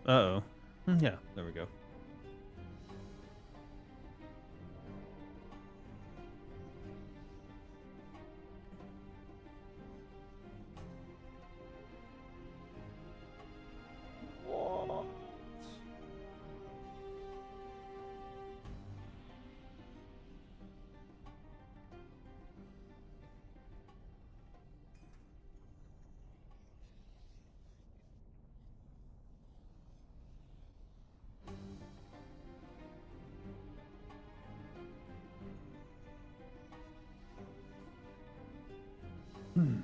Uh-oh. Yeah, there we go. What? Hmm.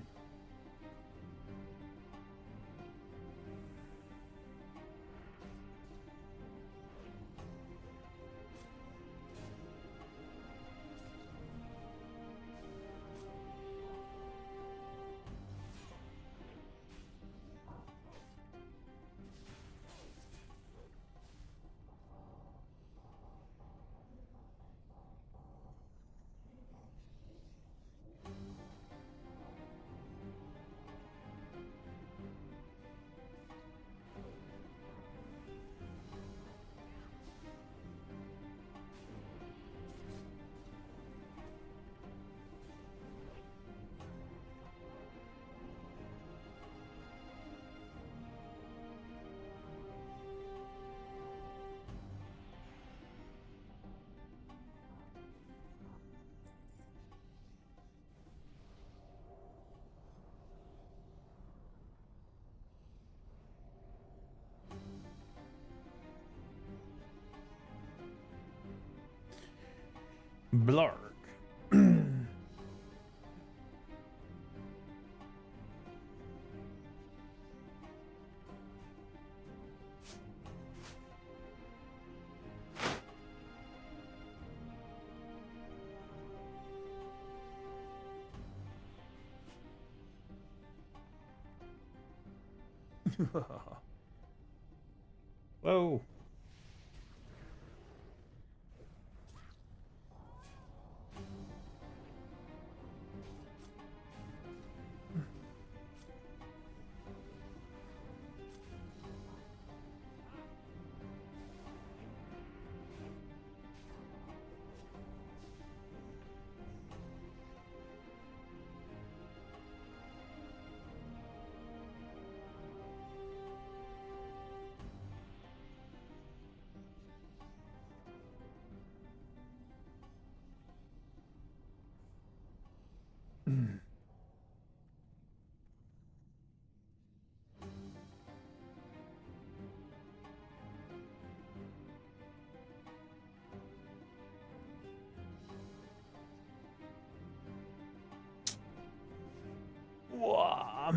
Blarg. Whoa. Wow.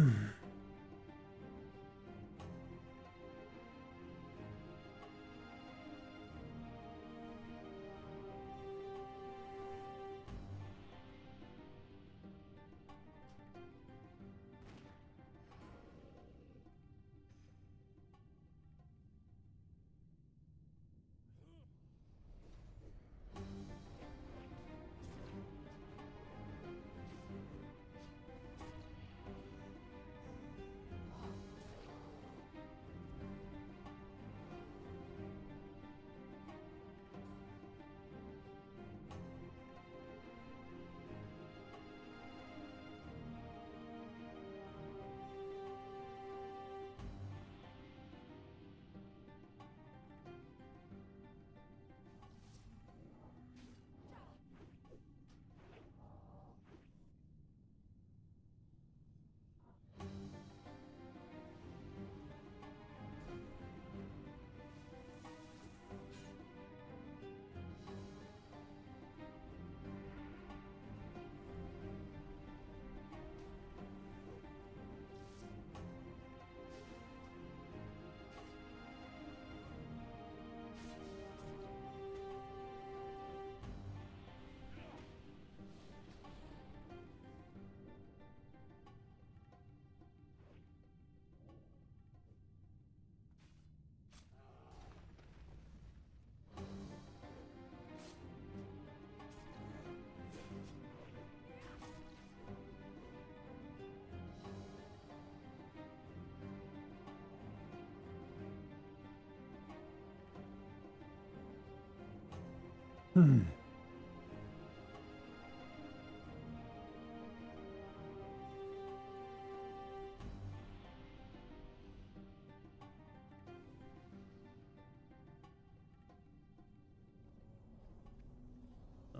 A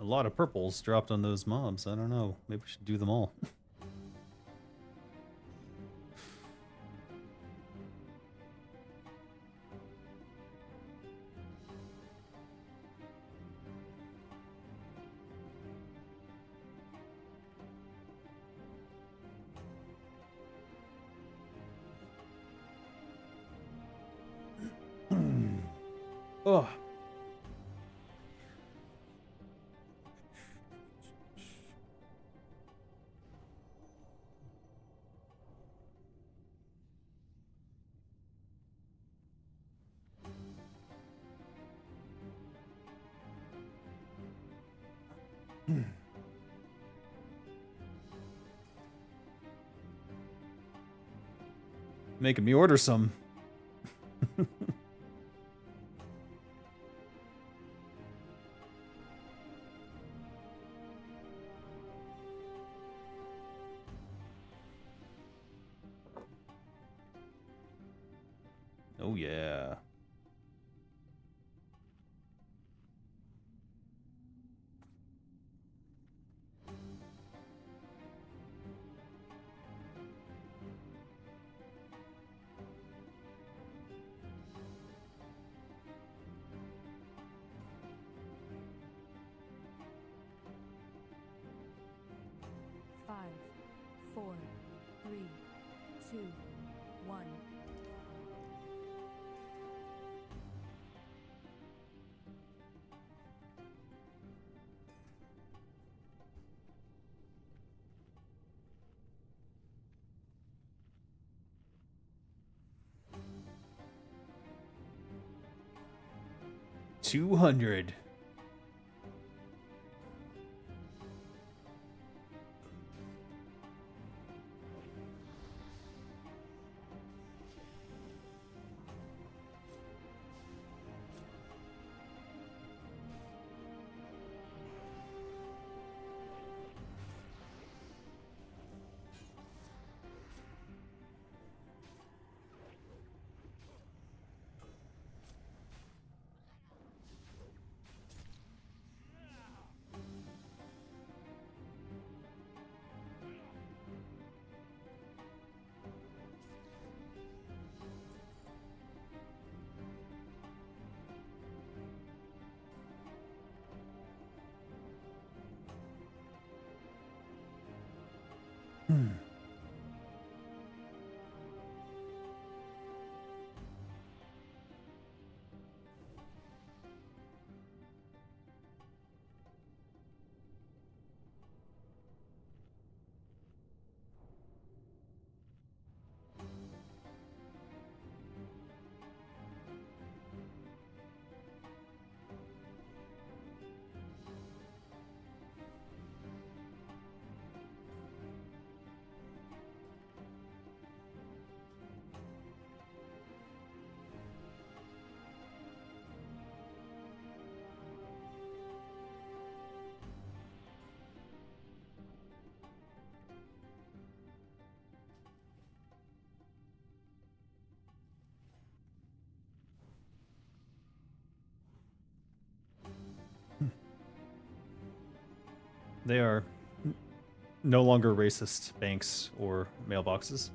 lot of purples dropped on those mobs. I don't know. Maybe we should do them all. Oh. Making me order some. Oh yeah. Five, four, three, two, one. $200. They are no longer racist banks or mailboxes.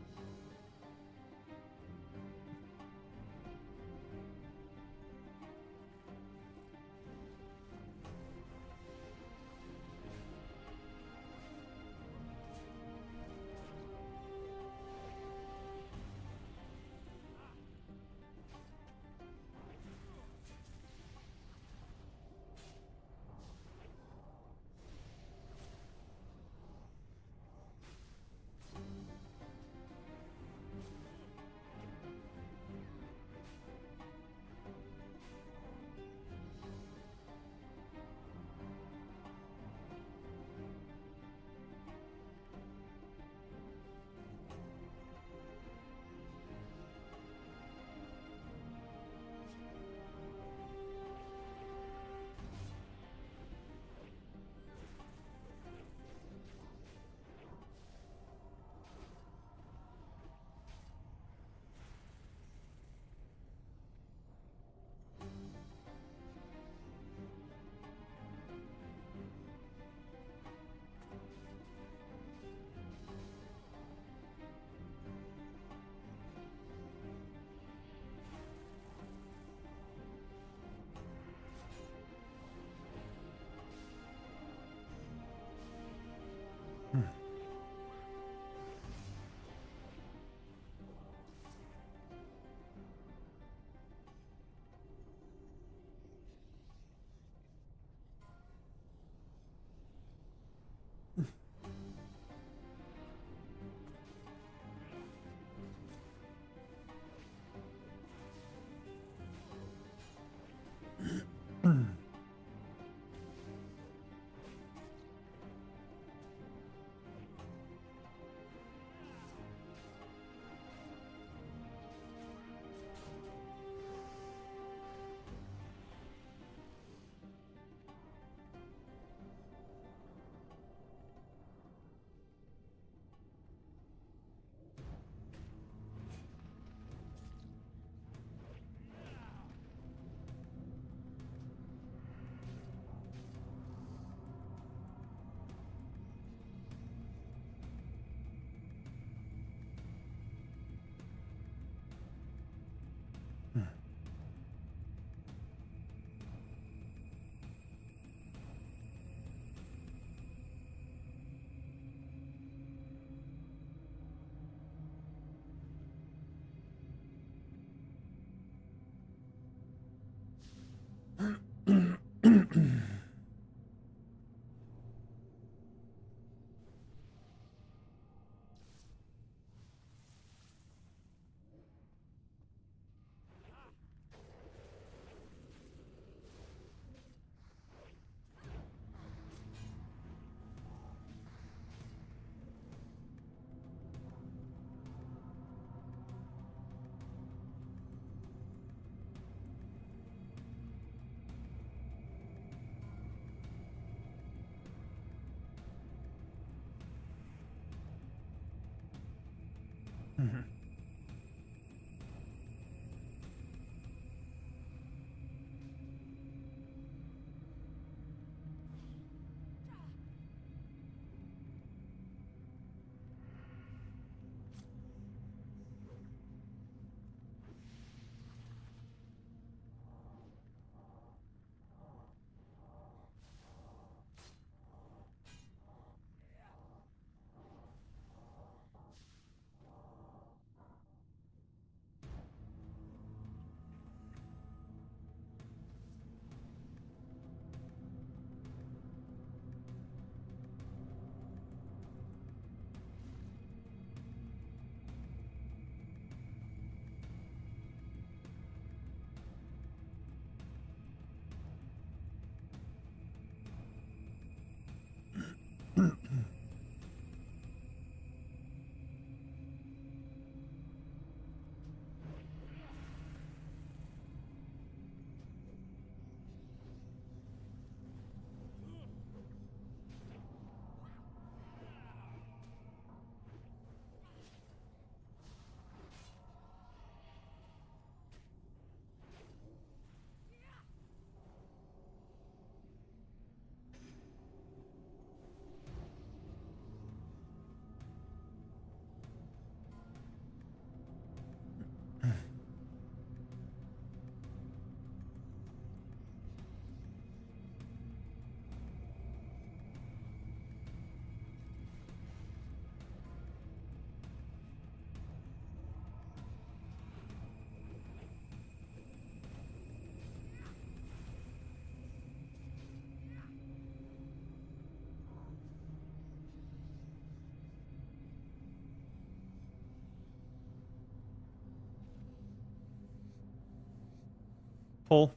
Pull.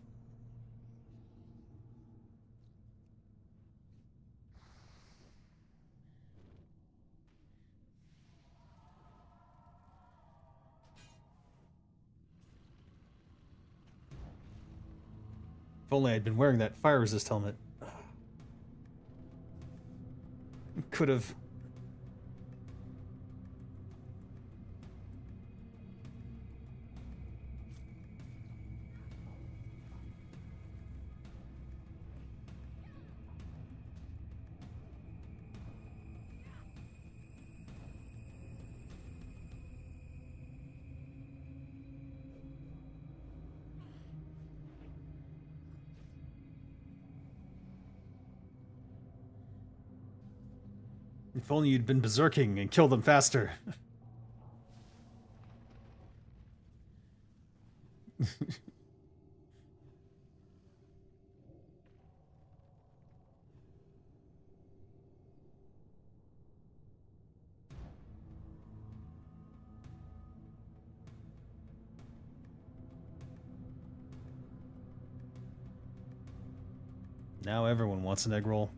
If only I'd been wearing that fire resist helmet. Could have. If only you'd been berserking and killed them faster. Now everyone wants an egg roll.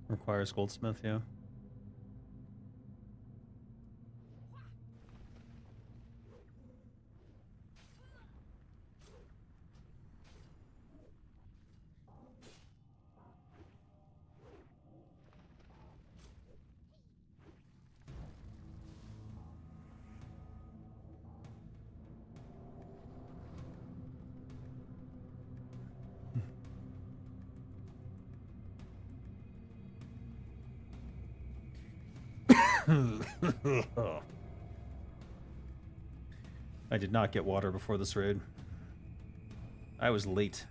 Requires goldsmith, yeah. I did not get water before this raid. I was late.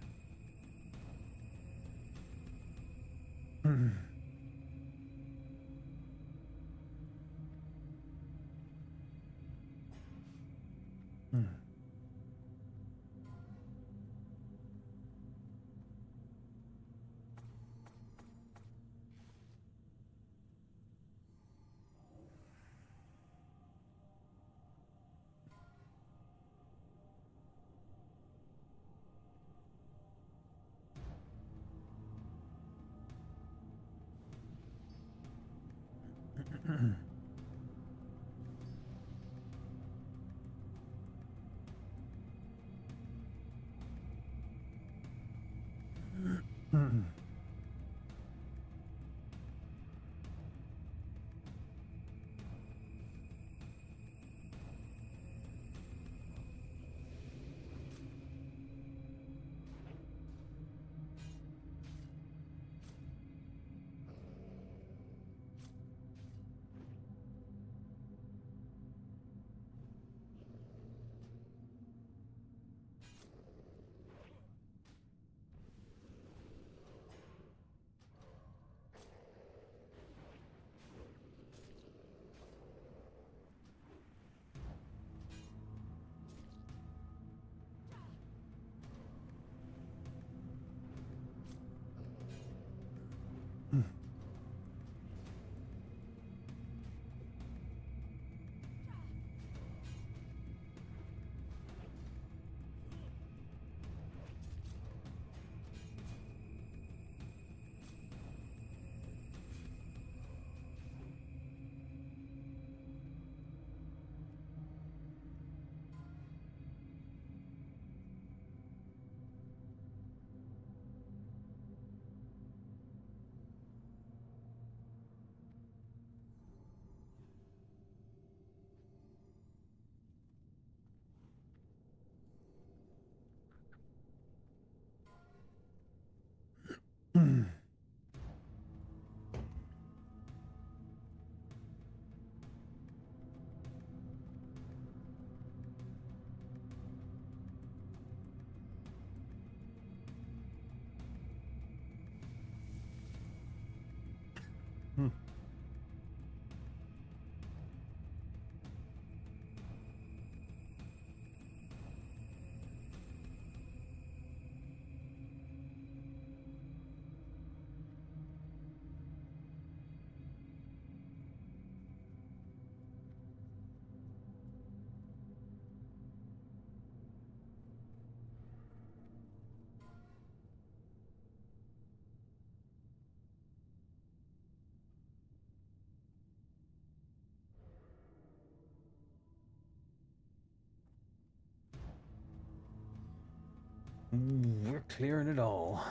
We're clearing it all.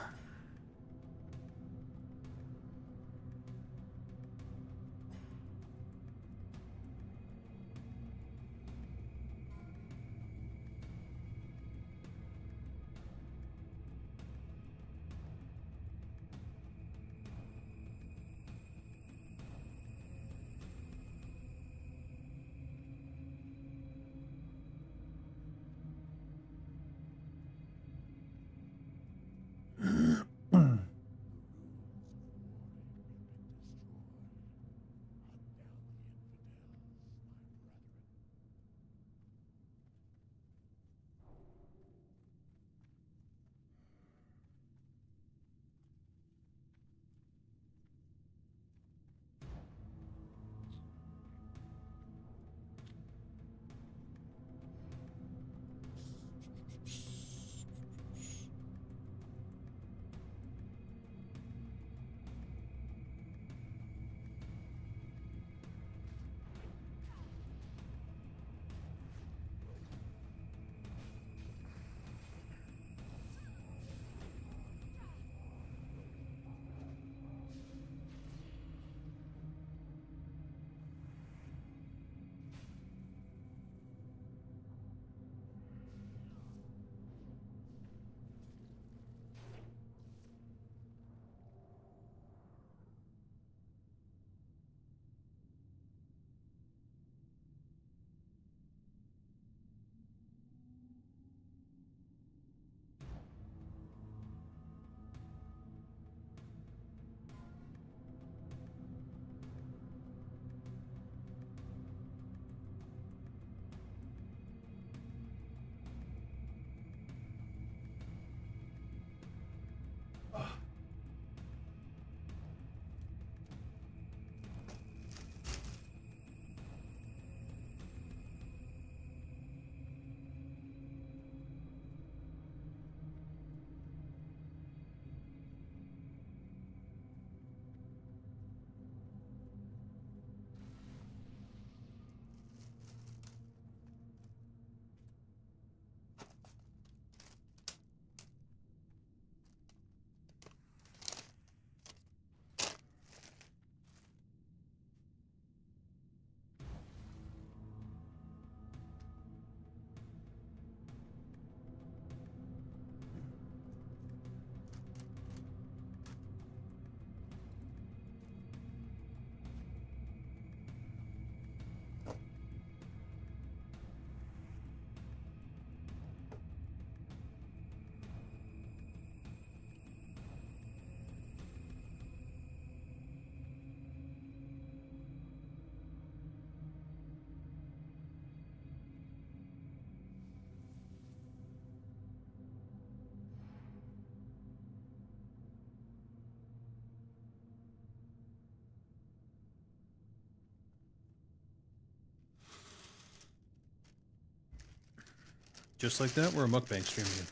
just like that, we're a mukbang stream again.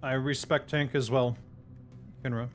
I respect tank as well, Kinrah.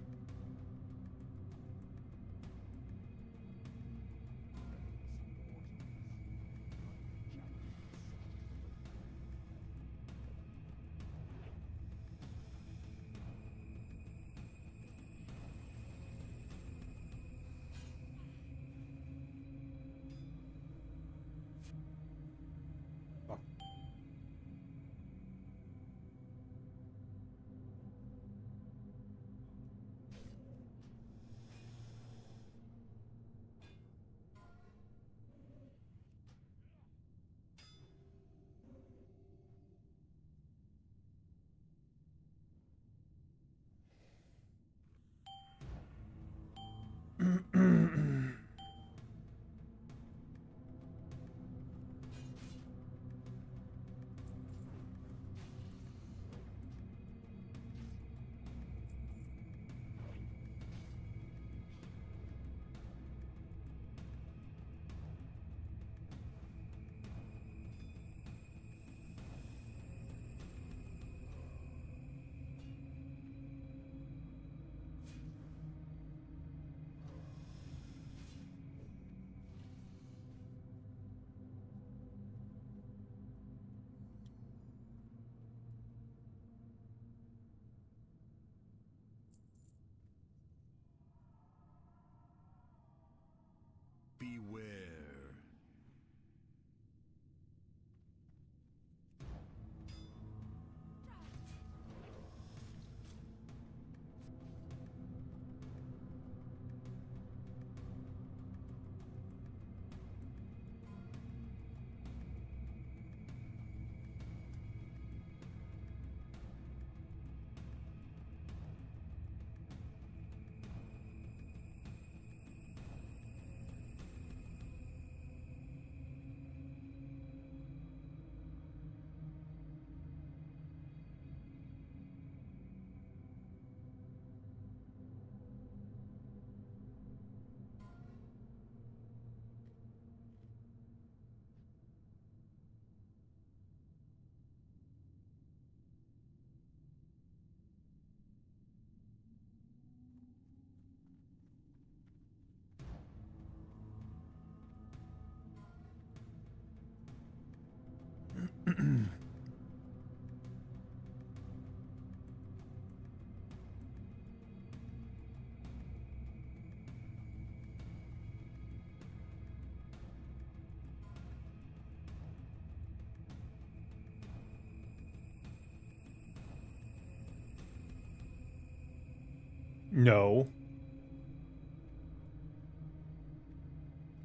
No.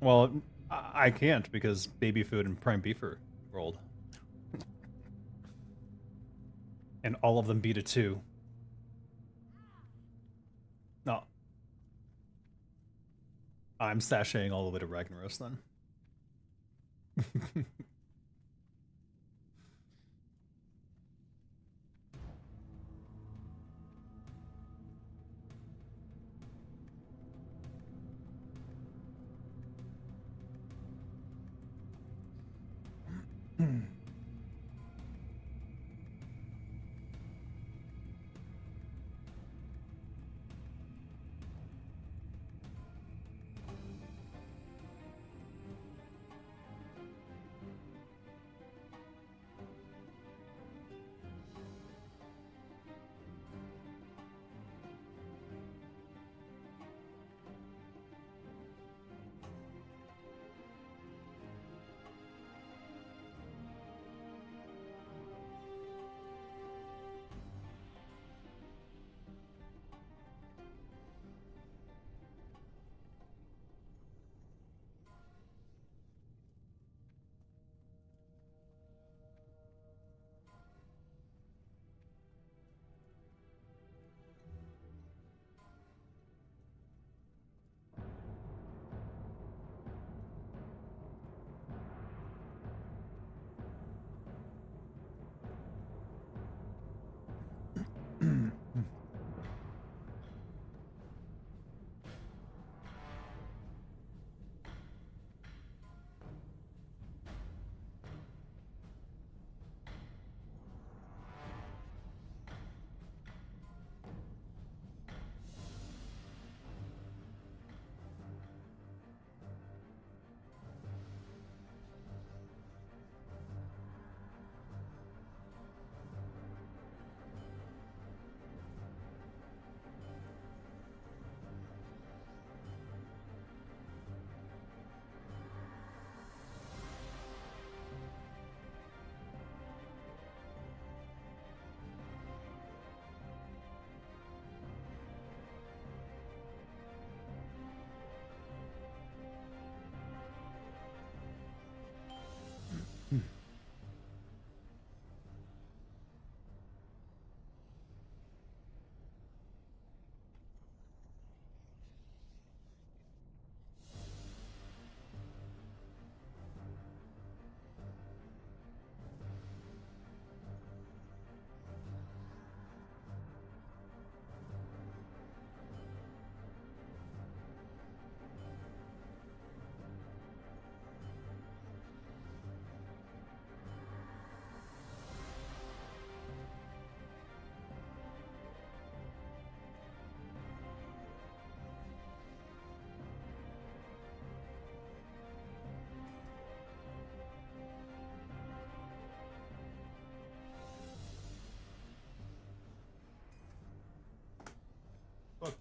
Well, I can't because baby food and prime beef are rolled. And all of them beat a 2. No. I'm sashaying all the way to Ragnaros then. Fuck.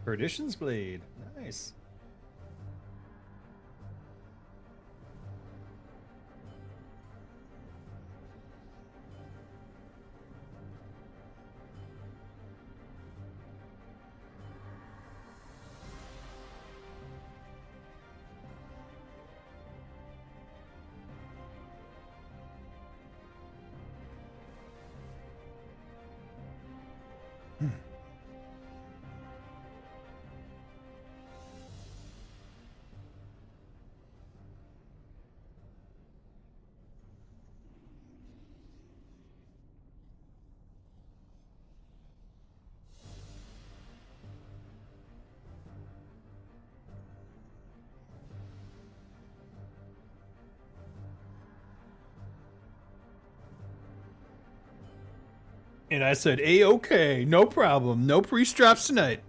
Perdition's Blade. Nice. And I said, A-okay, no problem. No pre-straps tonight.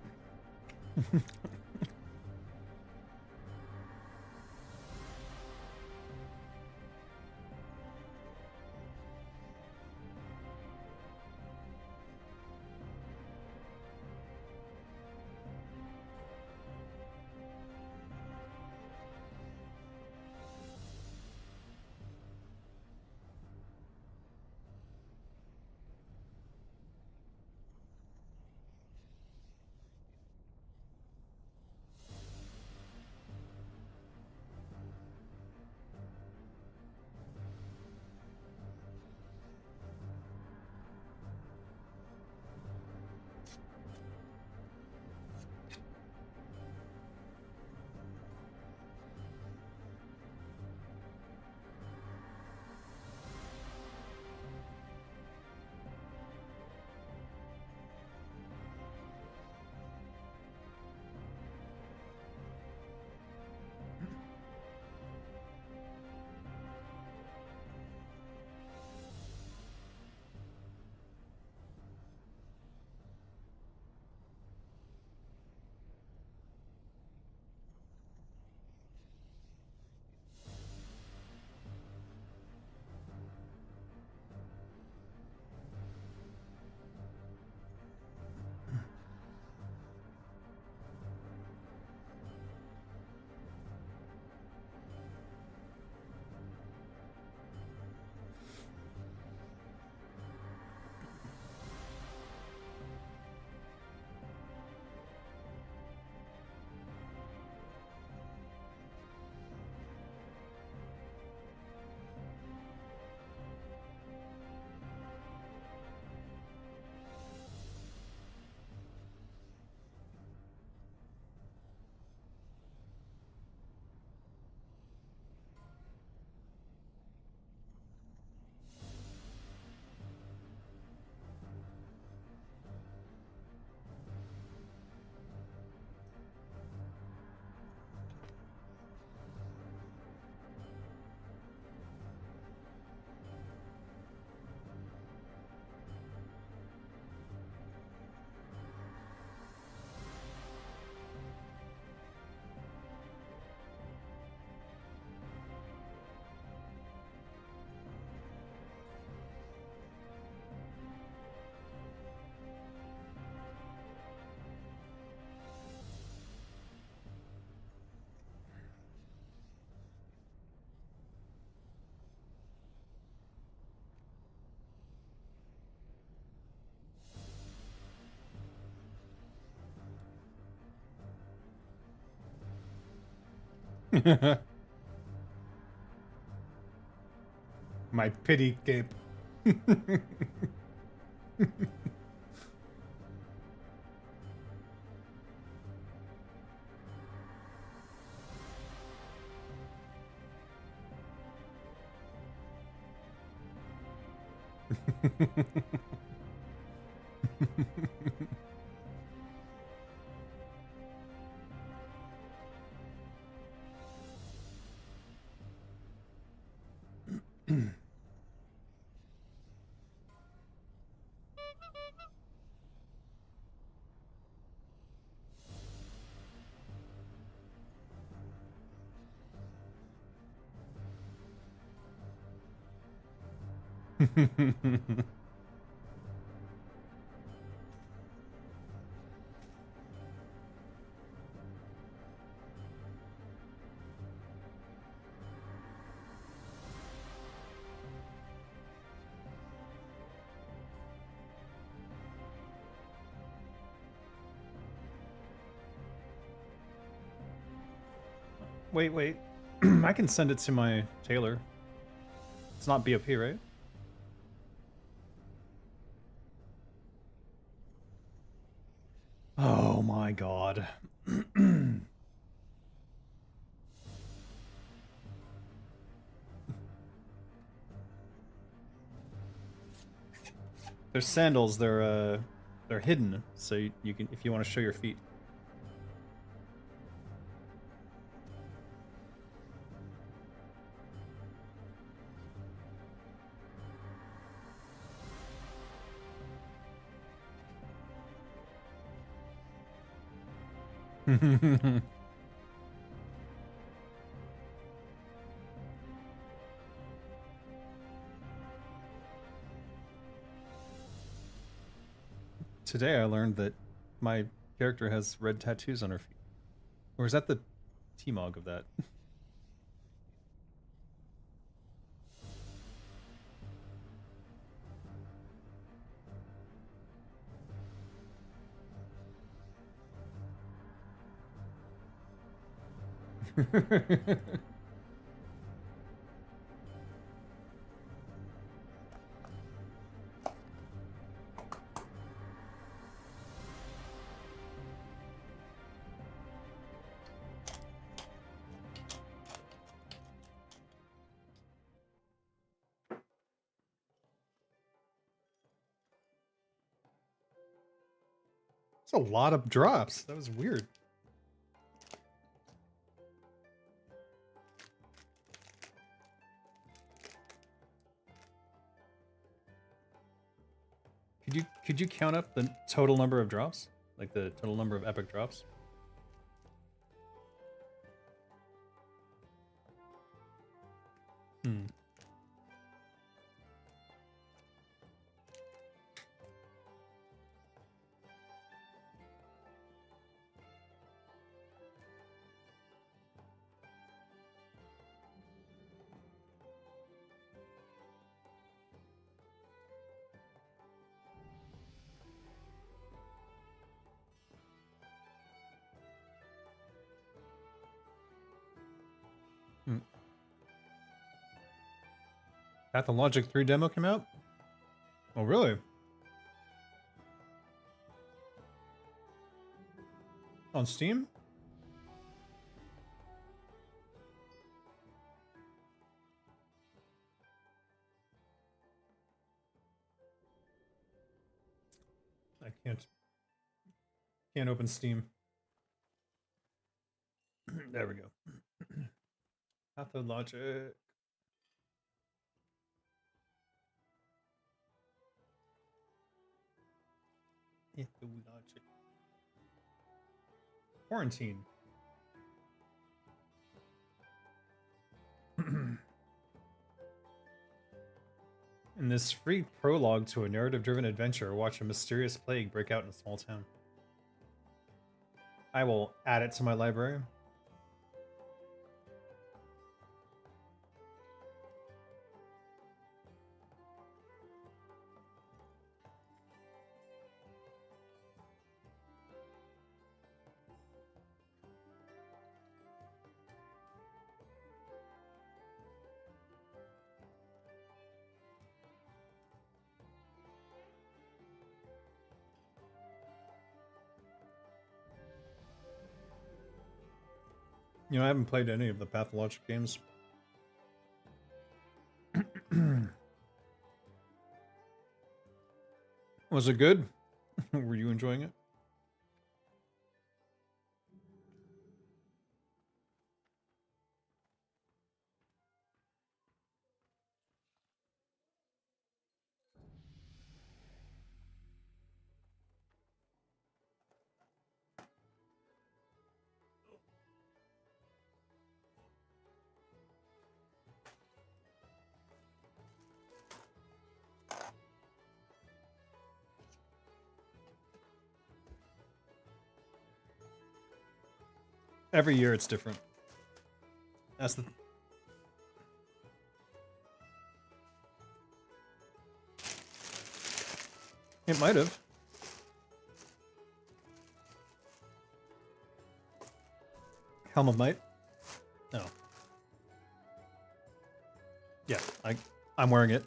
My pity cape. Wait. I can send it to my tailor. It's not BOP, right? Oh my god. They're sandals, they're hidden, so you can, if you want to show your feet. Today I learned that my character has red tattoos on her feet. Or is that the T-Mog of that? That's a lot of drops. That was weird. Could you count up the total number of drops? Like the total number of epic drops? Hmm. Pathologic 3 demo came out? Oh, really? On Steam? I can't open Steam. There we go. Pathologic. Pathologic. Quarantine. In this free prologue to a narrative-driven adventure, watch a mysterious plague break out in a small town. I will add it to my library. You know, I haven't played any of the Pathologic games. Was it good? Were you enjoying it? Every year it's different. That's the... It might have. Helm of Might. Yeah, I'm wearing it.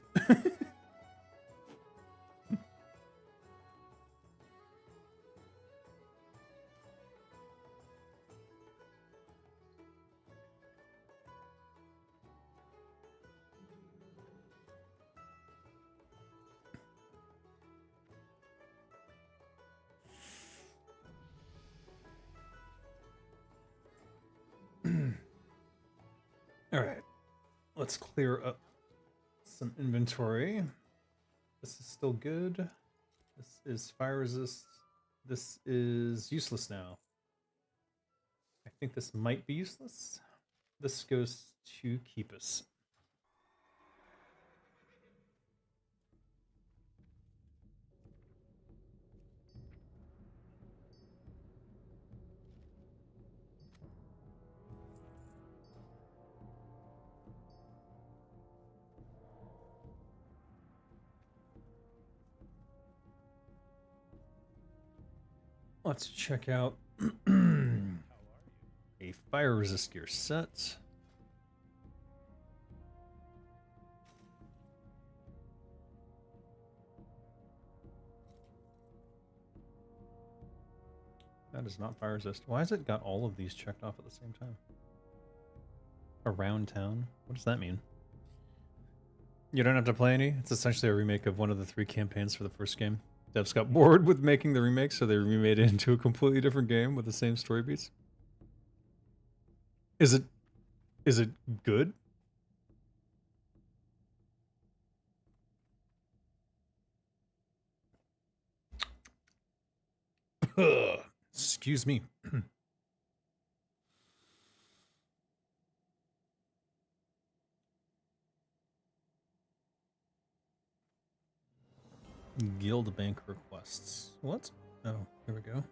All right, let's clear up some inventory. This is still good. This is fire resist. This is useless now. I think this might be useless. This goes to keep us. Let's check out a fire resist gear set. That is not fire resist. Why has it got all of these checked off at the same time? Around town? What does that mean? You don't have to play any? It's essentially a remake of one of the 3 campaigns for the first game. Devs got bored with making the remake, so they remade it into a completely different game with the same story beats. Is it good? Excuse me. Guild bank requests. What? Oh, here we go.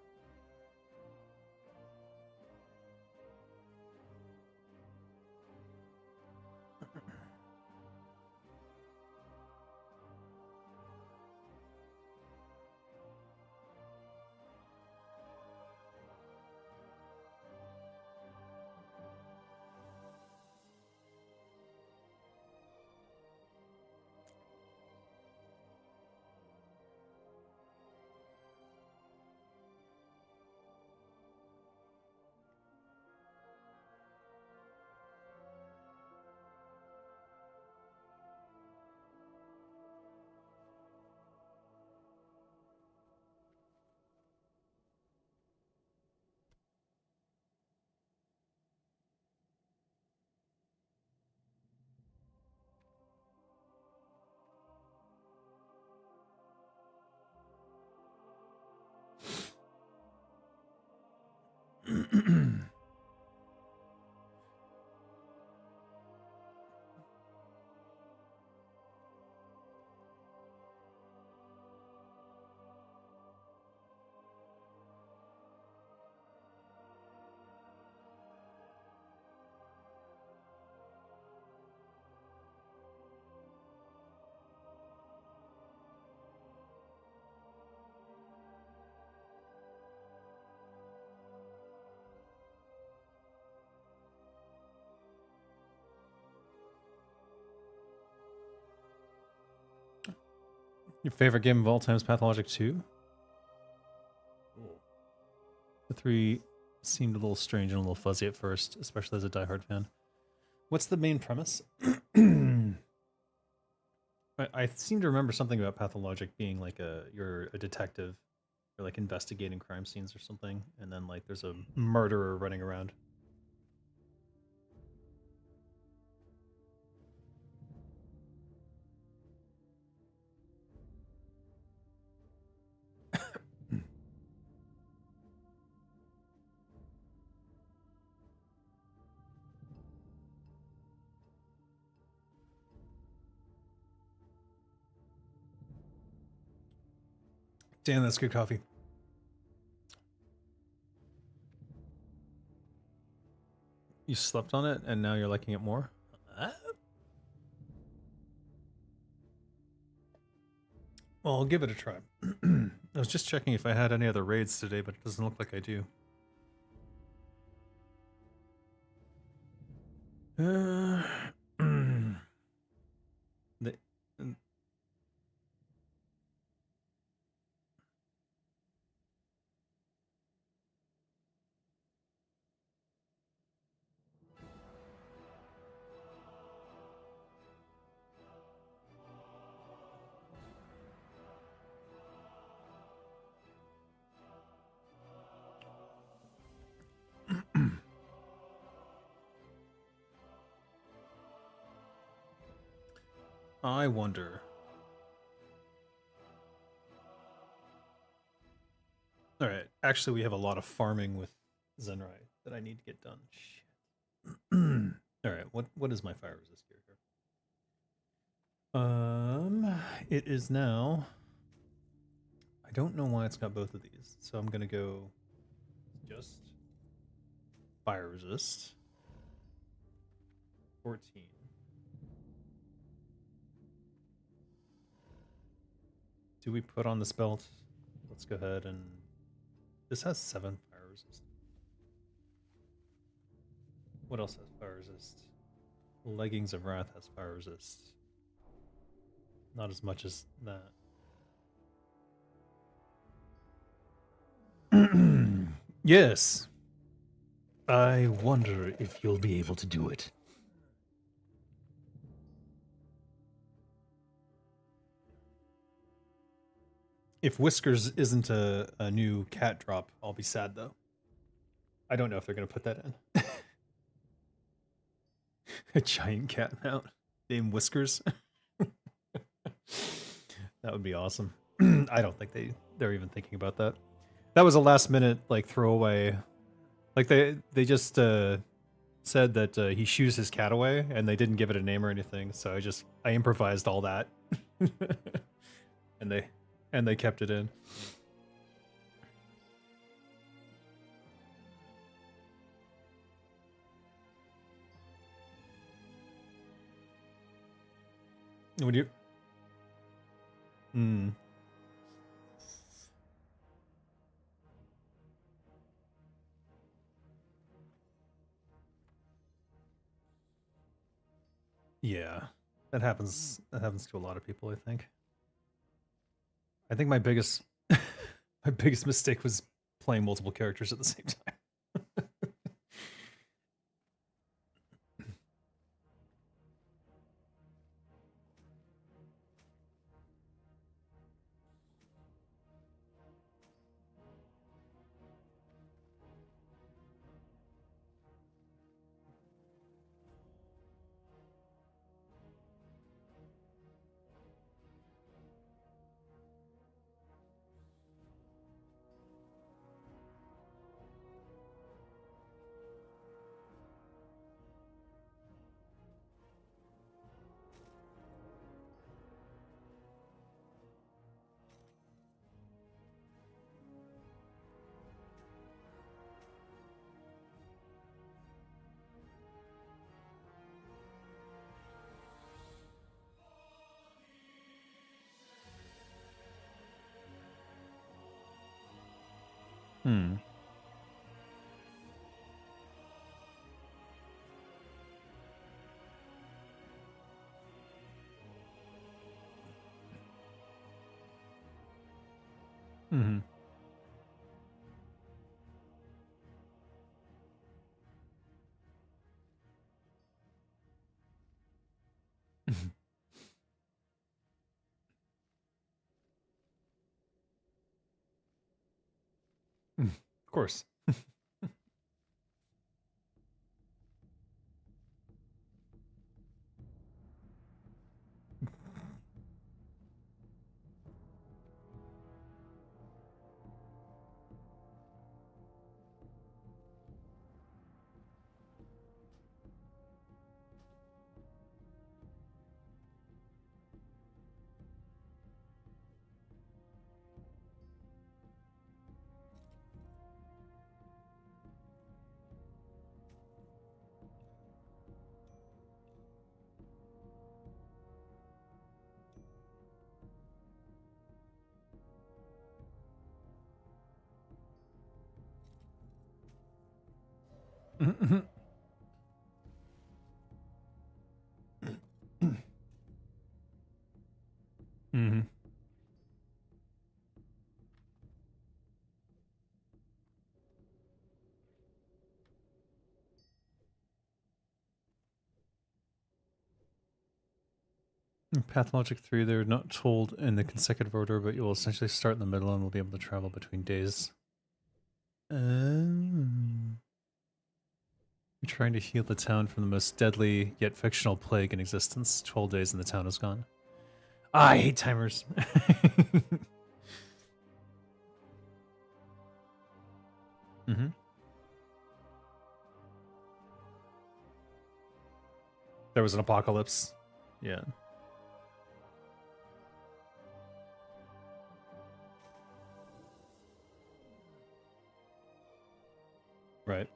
Your favorite game of all time is Pathologic 2? The 3 seemed a little strange and a little fuzzy at first, especially as a diehard fan. What's the main premise? I seem to remember something about Pathologic being like you're a detective, you're like investigating crime scenes or something, and then like there's a murderer running around. Damn, that's good coffee. You slept on it and now you're liking it more? Well, I'll give it a try. I was just checking if I had any other raids today, but it doesn't look like I do. And I wonder. All right. Actually, we have a lot of farming with Zenrai that I need to get done. Shit. All right. What is my fire resist gear here? It is now. I don't know why it's got both of these, so I'm gonna go just fire resist. 14. Do we put on this belt? Let's go ahead and this has 7 fire resist. What else has fire resist? Leggings of Wrath has fire resist. Not as much as that. Yes. I wonder if you'll be able to do it. If Whiskers isn't a new cat drop, I'll be sad though. I don't know if they're going to put that in. A giant cat mount named Whiskers. That would be awesome. I don't think they're even thinking about that. That was a last minute like throwaway. Like they just said that he shoos his cat away, and they didn't give it a name or anything. So I improvised all that, and they kept it in. Would you? Hmm. Yeah, that happens. That happens to a lot of people, I think. I think my biggest my biggest mistake was playing multiple characters at the same time. Hmm. Hmm. Of course. In Pathologic 3, they're not told in the consecutive order, but you will essentially start in the middle and will be able to travel between days. You're trying to heal the town from the most deadly yet fictional plague in existence. 12 days and the town is gone. Ah, I hate timers. Mm-hmm. There was an apocalypse. Yeah. Right.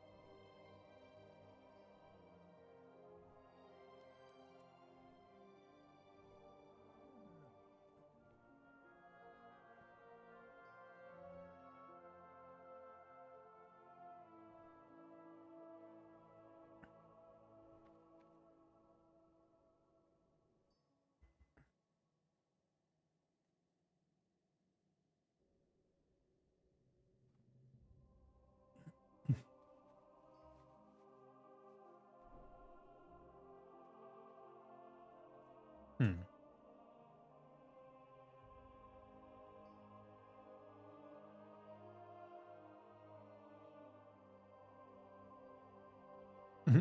Hmm. Mm-hmm.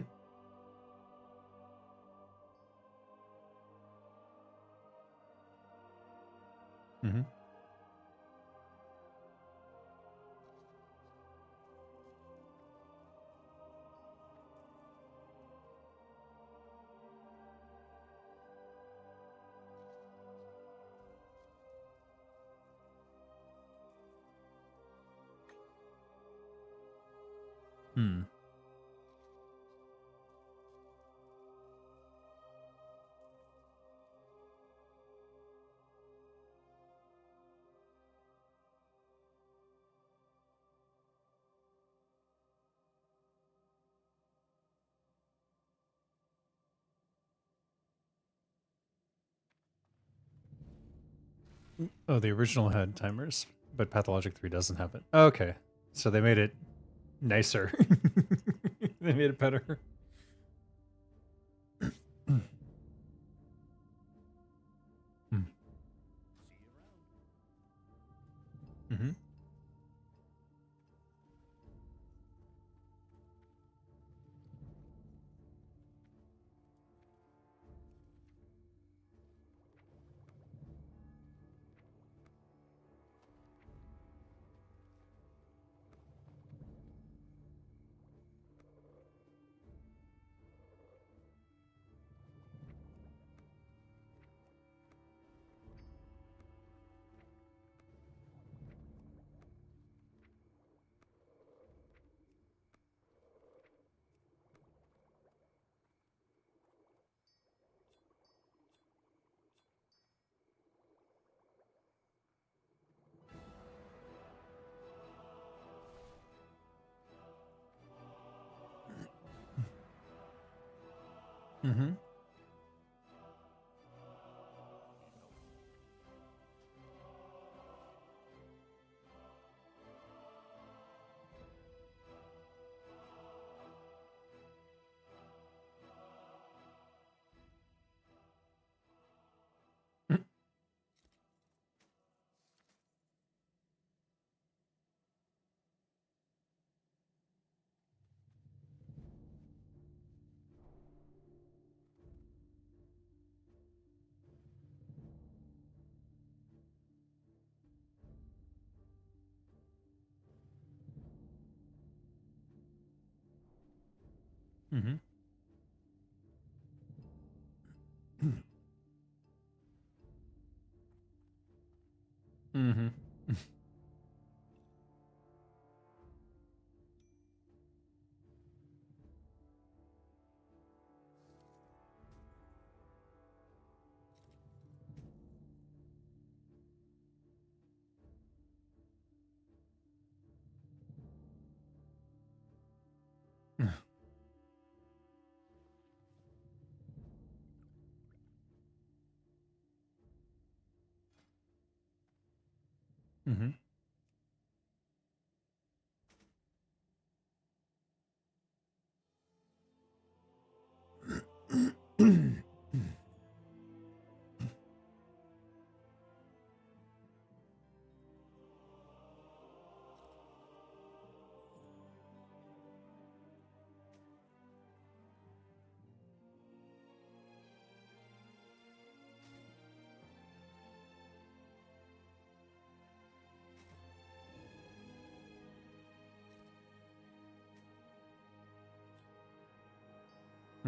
Mm-hmm. Hmm. Oh, the original had timers, but Pathologic 3 doesn't have it. Okay. So they made it nicer. They made it better. Mm-hmm. Mm-hmm. Mm-hmm. Mm-hmm. Mm-hmm.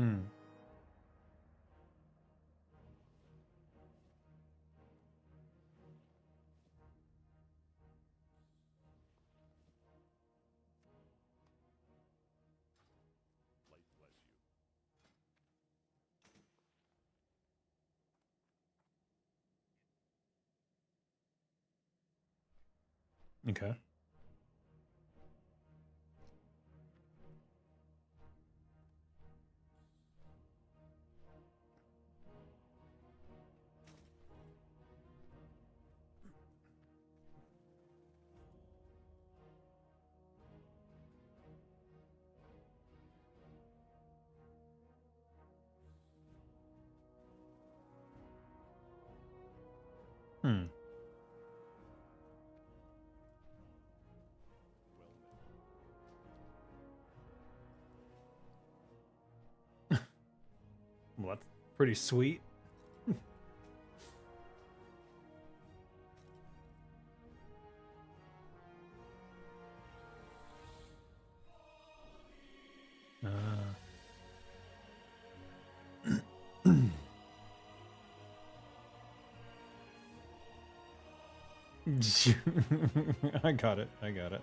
Hmm. Okay. Hmm. Well, that's pretty sweet. I got it. I got it.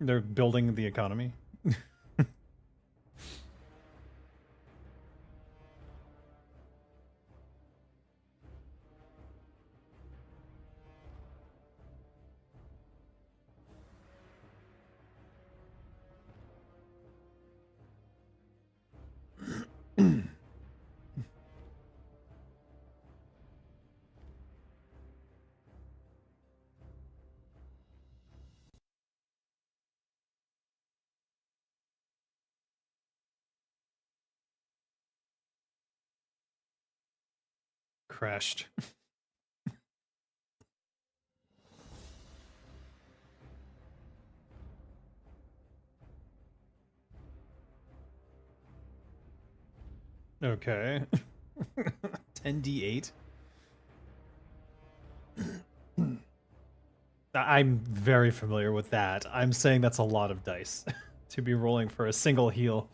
They're building the economy. Crashed. Okay. 10d8. I'm very familiar with that. I'm saying that's a lot of dice to be rolling for a single heal.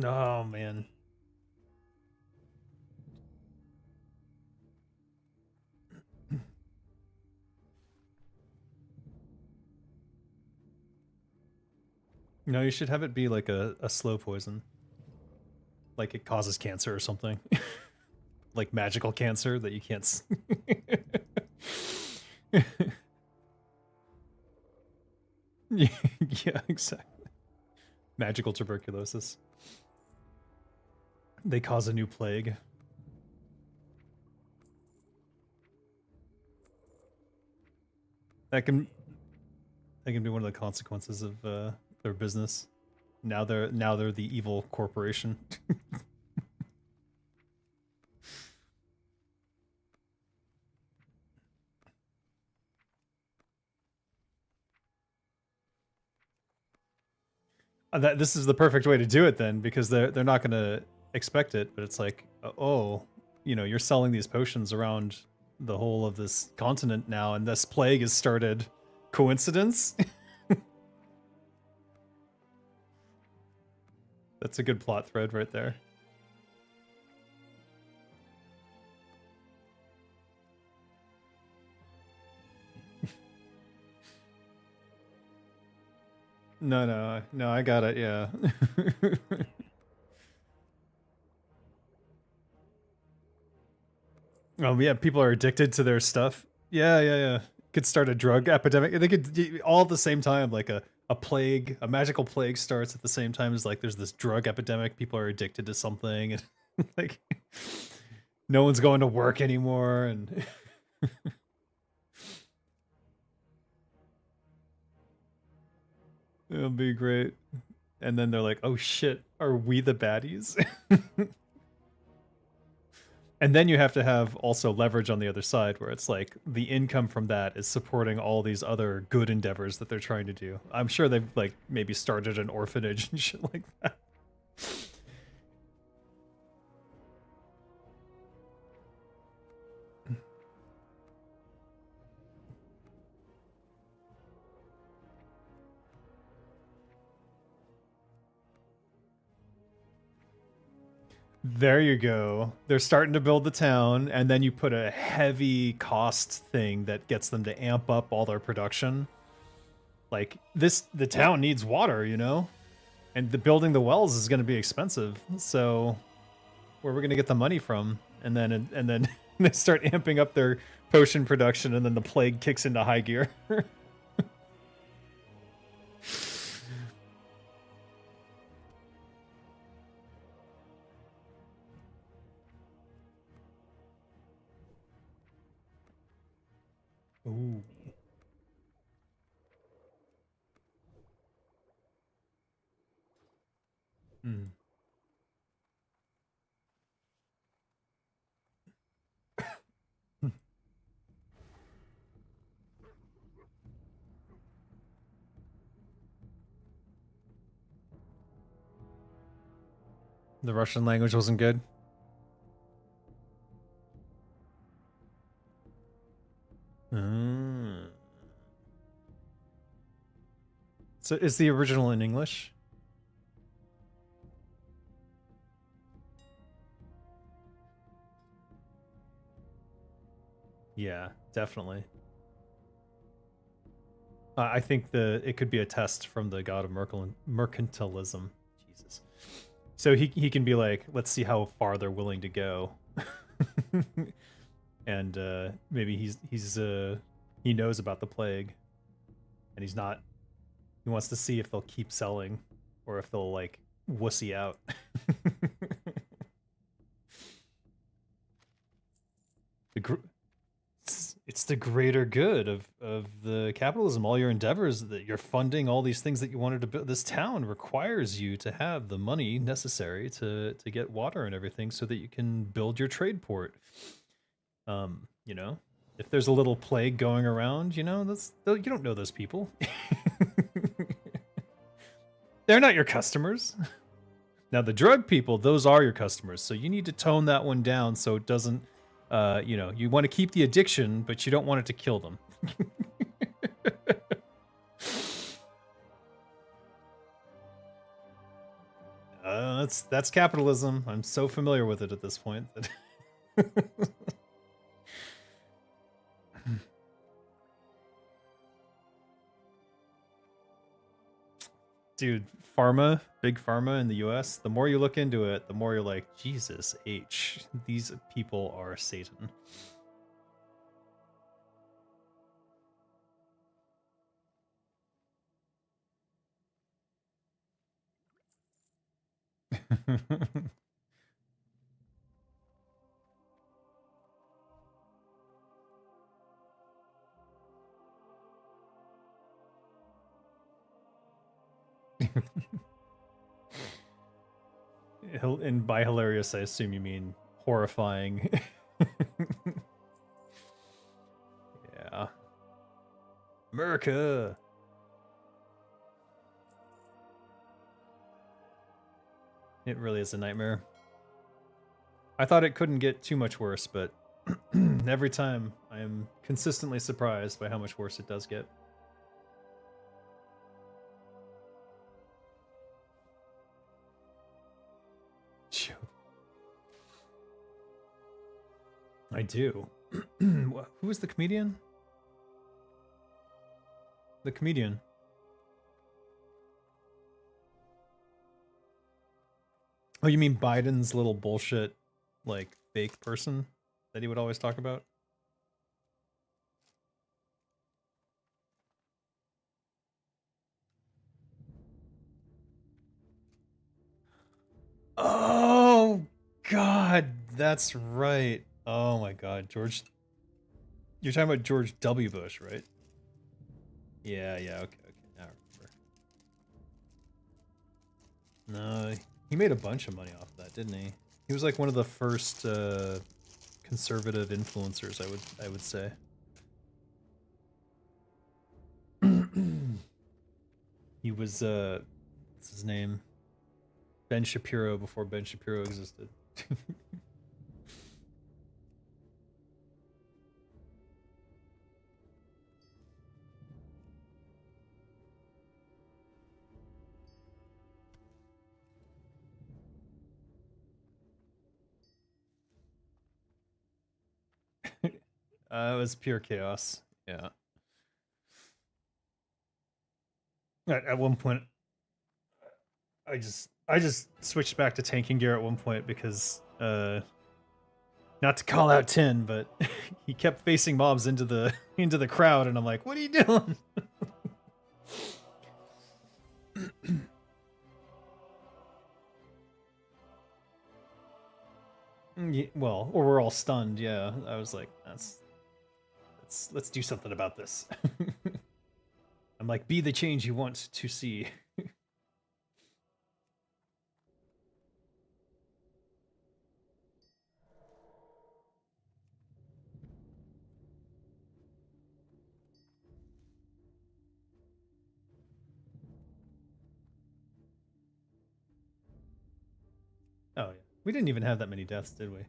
Oh man. No, you should have it be like a slow poison. Like it causes cancer or something. Like magical cancer that you can't. Yeah, exactly. Magical tuberculosis. They cause a new plague. That can be one of the consequences of their business. Now they're the evil corporation. That this is the perfect way to do it then, because they're not going to expect it, but it's like, oh, you're selling these potions around the whole of this continent now, and this plague has started. Coincidence? That's a good plot thread right there. No, I got it. Yeah. Oh yeah, people are addicted to their stuff. Yeah. Could start a drug epidemic. They could all at the same time, like a a magical plague starts at the same time as like there's this drug epidemic. People are addicted to something, and like no one's going to work anymore, and it'll be great. And then they're like, "Oh shit, are we the baddies?" And then you have to have also leverage on the other side, where it's like the income from that is supporting all these other good endeavors that they're trying to do. I'm sure they've like maybe started an orphanage and shit like that. There you go. They're starting to build the town, and then you put a heavy cost thing that gets them to amp up all their production. Like the town needs water, you know, and building the wells is going to be expensive. So where are we going to get the money from? And then they start amping up their potion production, and then the plague kicks into high gear. Ooh. Hmm. The Russian language wasn't good. Mm. So is the original in English? Yeah, definitely. I think it could be a test from the god of mercantilism. Jesus. So he can be like, let's see how far they're willing to go, and maybe he knows about the plague, and he's not. He wants to see if they'll keep selling, or if they'll like wussy out. the it's the greater good of the capitalism. All your endeavors that you're funding, all these things that you wanted to build. This town requires you to have the money necessary to get water and everything, so that you can build your trade port. You know, if there's a little plague going around, you know, you don't know those people. They're not your customers. Now the drug people, those are your customers. So you need to tone that one down so it doesn't. You know, you want to keep the addiction, but you don't want it to kill them. That's capitalism. I'm so familiar with it at this point. Dude, big pharma in the US, the more you look into it, the more you're like, Jesus H, these people are Satan. And by hilarious, I assume you mean horrifying. Yeah. America. It really is a nightmare. I thought it couldn't get too much worse, but every time I am consistently surprised by how much worse it does get. I do. Who is the comedian? The comedian. Oh, you mean Biden's little bullshit, like, fake person that he would always talk about? Oh God, that's right. Oh my God, George. You're talking about George W. Bush, right? Yeah, yeah. Okay, okay. Now I remember. No, he made a bunch of money off of that, didn't he? He was like one of the first conservative influencers, I would say. He was what's his name? Ben Shapiro before Ben Shapiro existed. It was pure chaos. Yeah. At one point, I just switched back to tanking gear at one point because not to call out Tin, but he kept facing mobs into the into the crowd, and I'm like, what are you doing? Well, or we're all stunned. Yeah, I was like, let's do something about this. I'm like, be the change you want to see. Oh yeah, we didn't even have that many deaths, did we?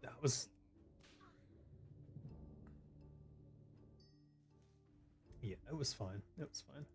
That was Yeah, it was fine. It was fine.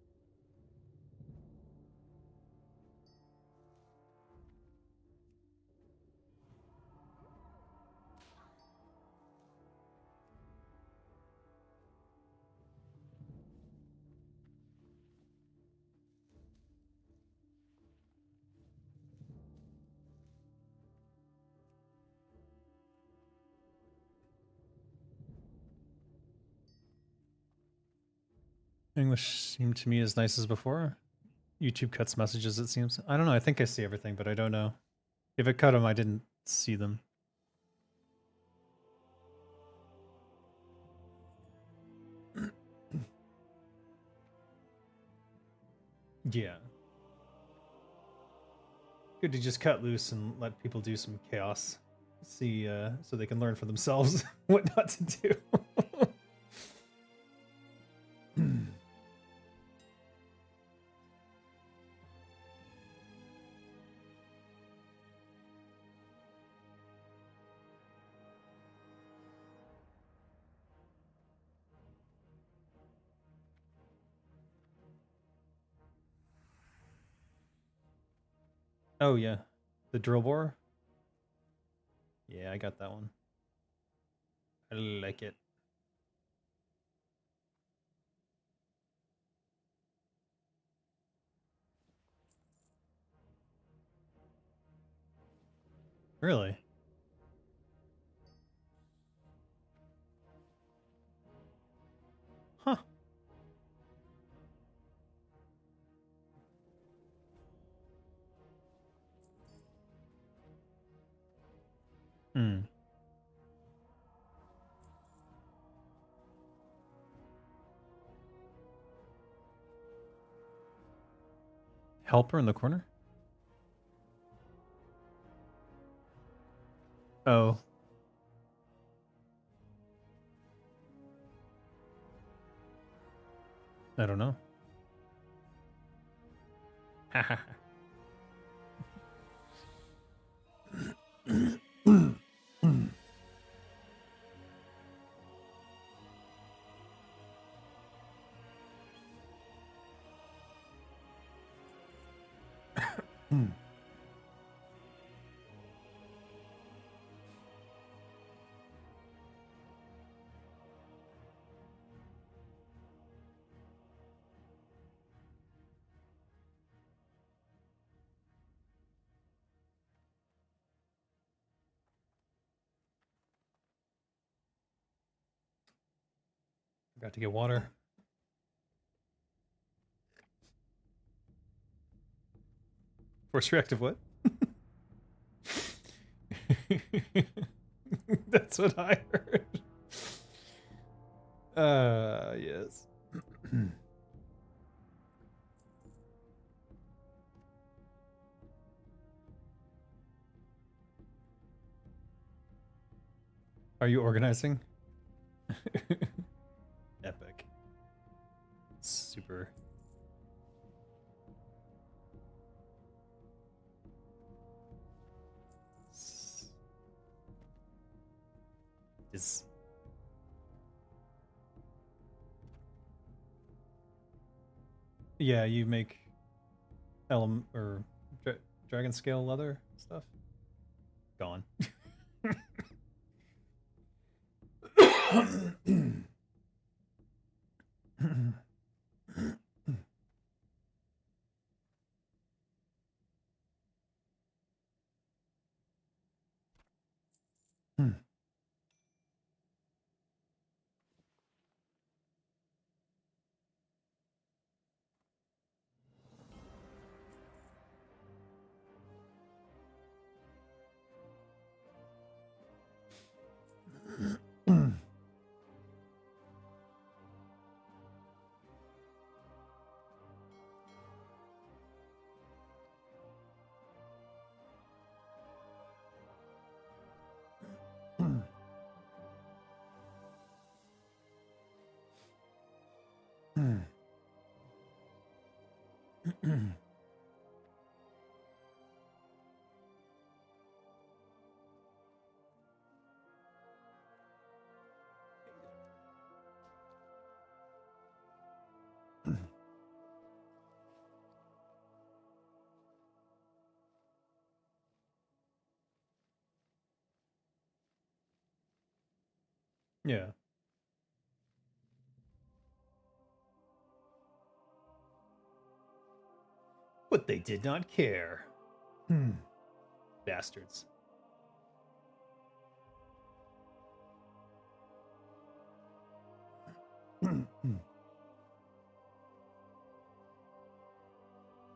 English seemed to me as nice as before. YouTube cuts messages, it seems. I don't know. I think I see everything, but I don't know. If it cut them, I didn't see them. Yeah. Good to just cut loose and let people do some chaos. See, so they can learn for themselves what not to do. Oh, yeah. The drill bore? Yeah, I got that one. I like it. Really? Huh. Hmm. Helper in the corner? Oh, I don't know. Forgot to get water. Force reactive what? That's what I heard. Yes. Are you organizing? Epic. Super. Is yeah, you make dragon scale leather stuff. Gone. Yeah. But they did not care. Bastards.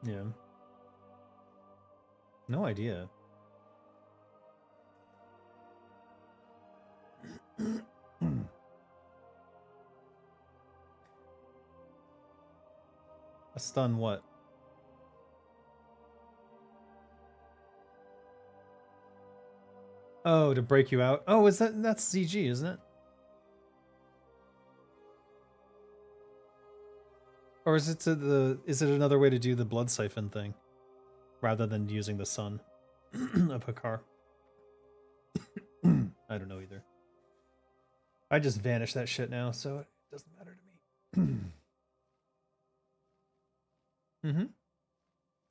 Yeah. No idea. A stun what? Oh, to break you out. Oh, that's ZG, isn't it? Or is it another way to do the blood siphon thing rather than using the sun of Hakar? I don't know either. I just vanished that shit now, so it doesn't matter to me.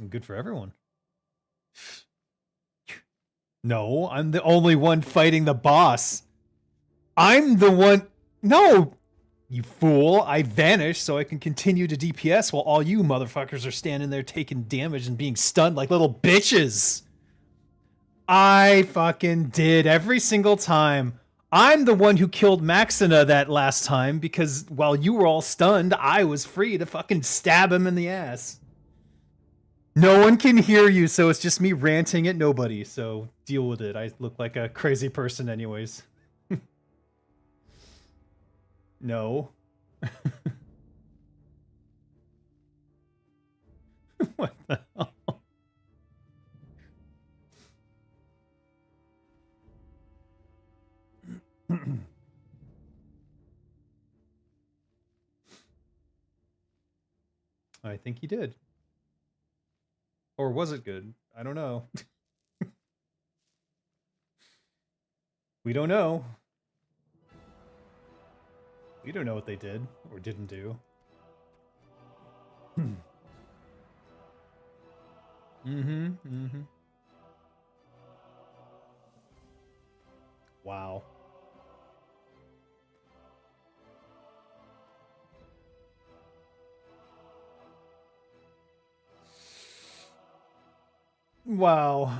Good for everyone. No, I'm the only one fighting the boss. I'm the one. No, you fool. I vanished so I can continue to DPS while all you motherfuckers are standing there taking damage and being stunned like little bitches. I fucking did every single time. I'm the one who killed Maxina that last time because while you were all stunned, I was free to fucking stab him in the ass. No one can hear you, so it's just me ranting at nobody, so deal with it. I look like a crazy person anyways. No. What the hell? I think he did. Or was it good? I don't know. We don't know. We don't know what they did or didn't do. Wow. Wow.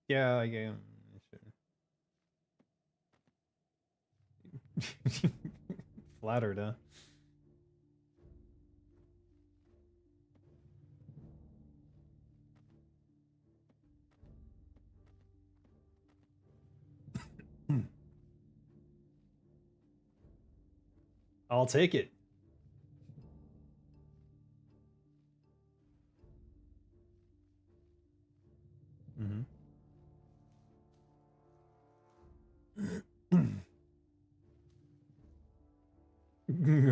Yeah, yeah. Flattered, huh? I'll take it. Mm-hmm.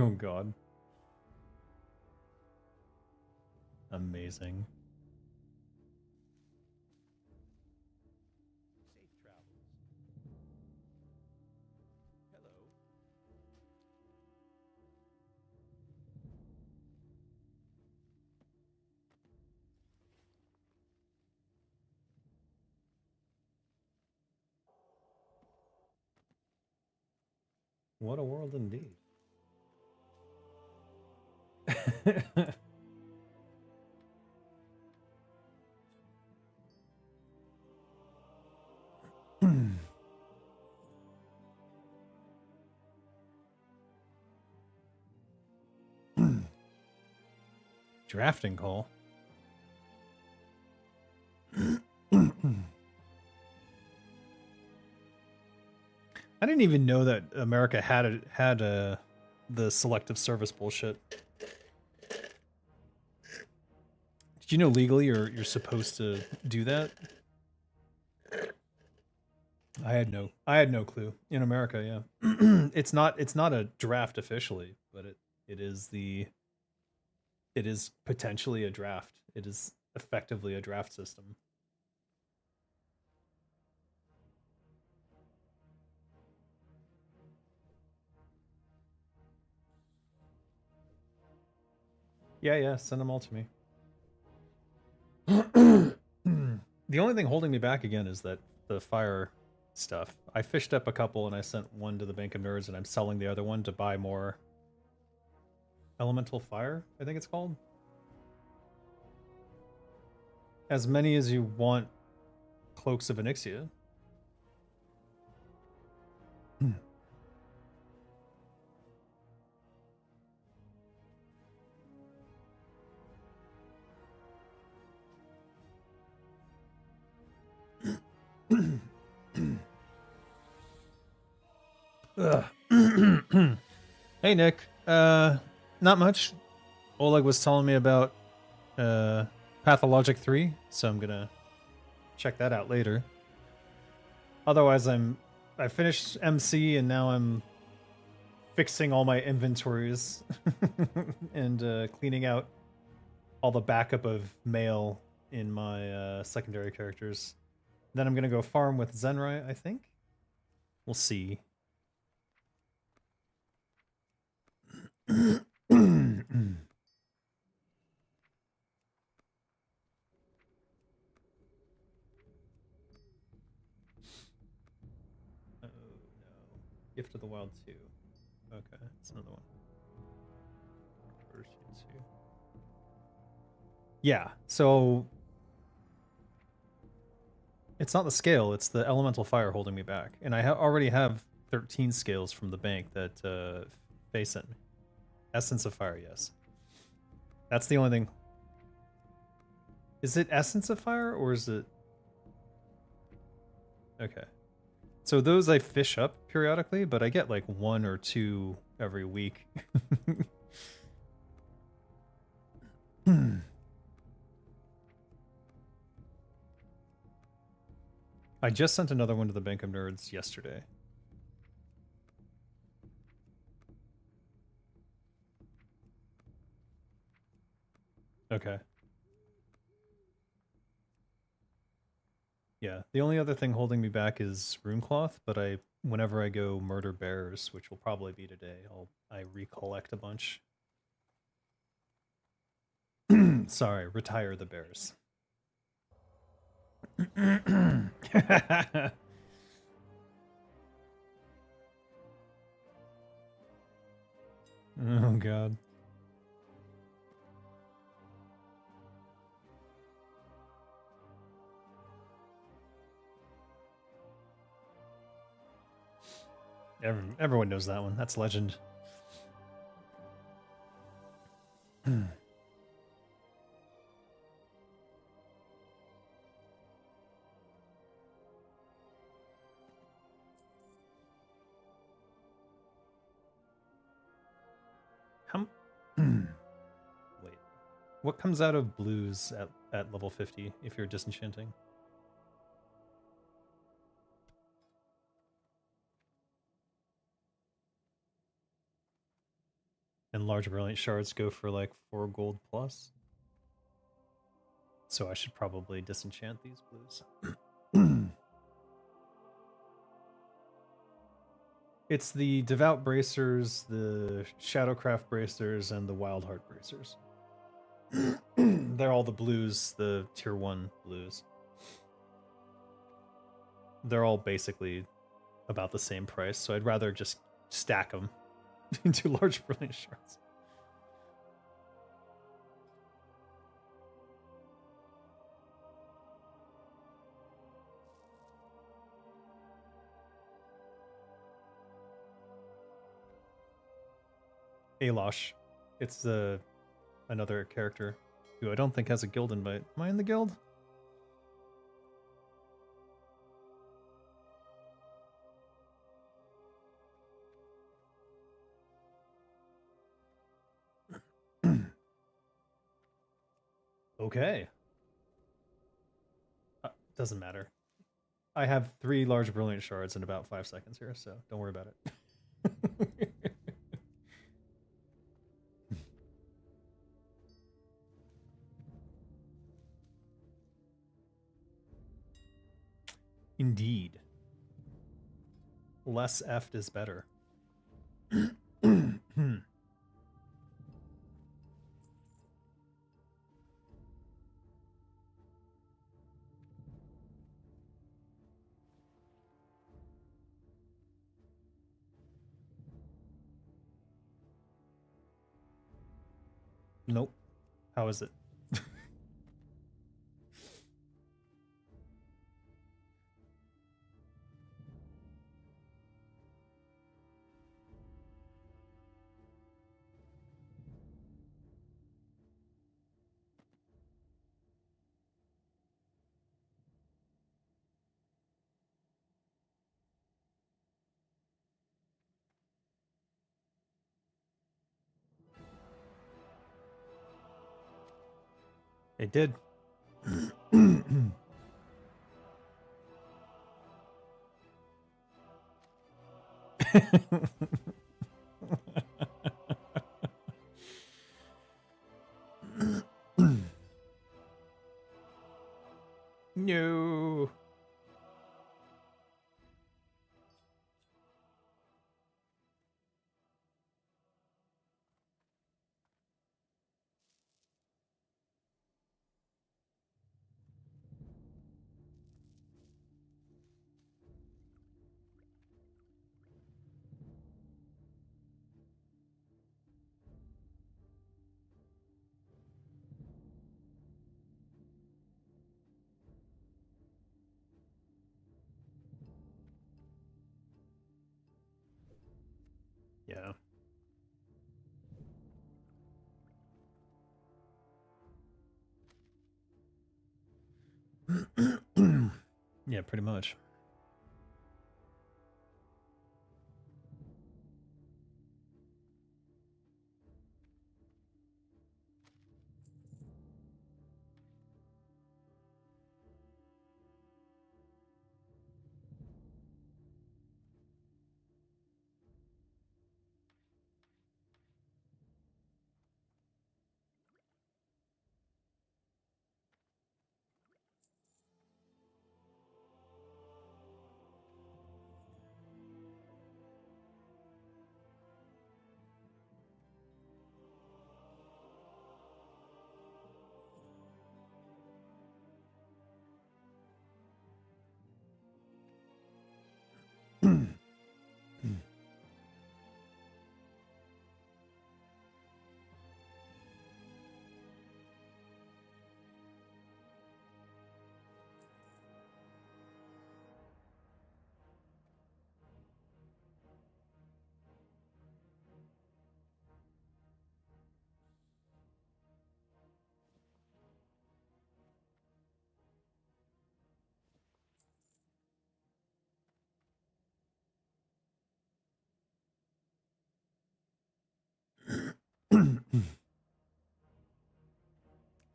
Oh god. Amazing. Safe travels. Hello. What a world indeed. Drafting call. I didn't even know that America had the selective service bullshit. Did you know legally you're supposed to do that? I had no clue. In America, yeah. It's not a draft officially, but it is it is potentially a draft. It is effectively a draft system. Yeah, yeah, send them all to me. The only thing holding me back again is that the fire stuff. I fished up a couple and I sent one to the Bank of Nerds and I'm selling the other one to buy more elemental fire, I think it's called. As many as you want cloaks of Onyxia. Hey Nick, not much. Oleg was telling me about Pathologic 3, so I'm gonna check that out later. Otherwise, I finished MC and now I'm fixing all my inventories and cleaning out all the backup of mail in my secondary characters. Then I'm gonna go farm with Zenrai, I think. We'll see. Oh no. Gift of the Wild 2. Okay, that's another one. Yeah, so it's not the scale, it's the elemental fire holding me back. And I already have 13 scales from the bank that Faye sent me. Essence of Fire, yes. That's the only thing. Is it Essence of Fire or is it... Okay. So those I fish up periodically, but I get like 1 or 2 every week. I just sent another one to the Bank of Nerds yesterday. Okay. Yeah, the only other thing holding me back is Runecloth, but whenever I go murder bears, which will probably be today, I recollect a bunch. Sorry, retire the bears. Oh god. Everyone knows that one. That's legend. Wait. What comes out of blues at level 50 if you're disenchanting? And large brilliant shards go for like 4 gold plus. So I should probably disenchant these blues. It's the Devout Bracers, the Shadowcraft Bracers, and the Wildheart Bracers. They're all the blues, the tier 1 blues. They're all basically about the same price, so I'd rather just stack them into large brilliant shards. Alosh. It's another character who I don't think has a guild invite. Am I in the guild? Okay. Doesn't matter. I have 3 large brilliant shards in about 5 seconds here, so don't worry about it. Indeed. Less effed is better. Nope. How is it? It did. No. Yeah. Yeah, pretty much.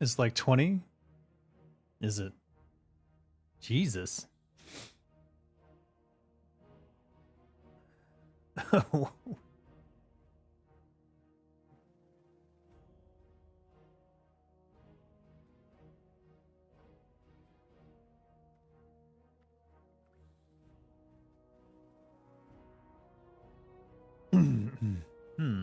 It's like 20? Is it? Jesus. Hmm.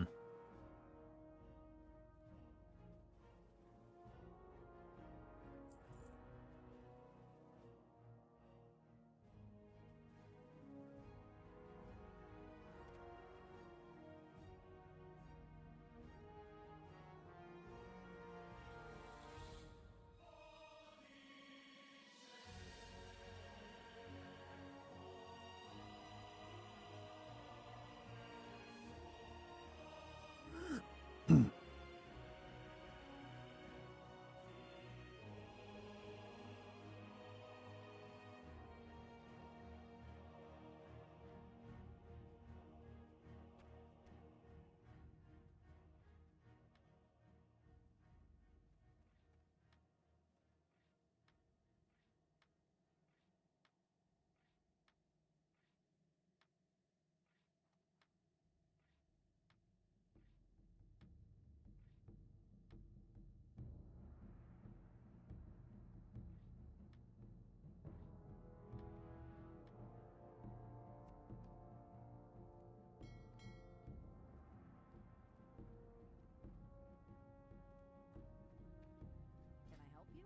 Can I help you?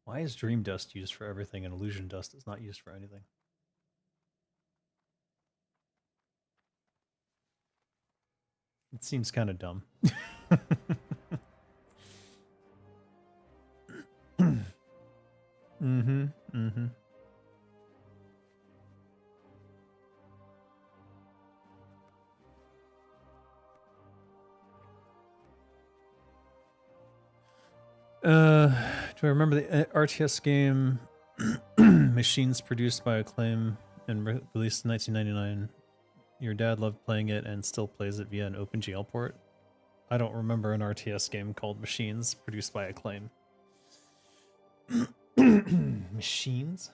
Why is dream dust used for everything and illusion dust is not used for anything? It seems kind of dumb. Mm-hmm. Mm-hmm. Do I remember the RTS game Machines produced by Acclaim and released in 1999? Your dad loved playing it and still plays it via an OpenGL port. I don't remember an RTS game called Machines produced by Acclaim. Machines?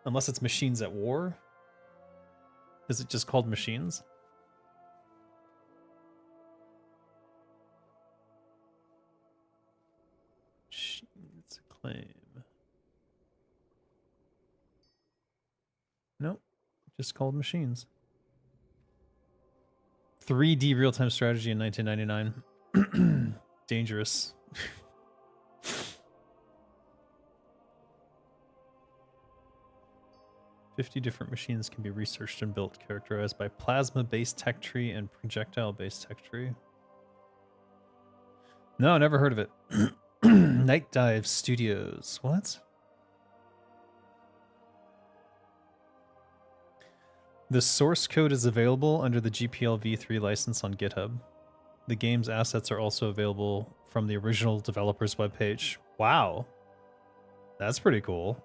Unless it's Machines at War? Is it just called Machines? Machines Acclaim. Nope. Just called Machines. 3D real-time strategy in 1999. Dangerous. 50 different machines can be researched and built, characterized by plasma-based tech tree and projectile-based tech tree. No, never heard of it. Night Dive Studios. What? The source code is available under the GPL v3 license on GitHub. The game's assets are also available from the original developer's webpage. Wow. That's pretty cool.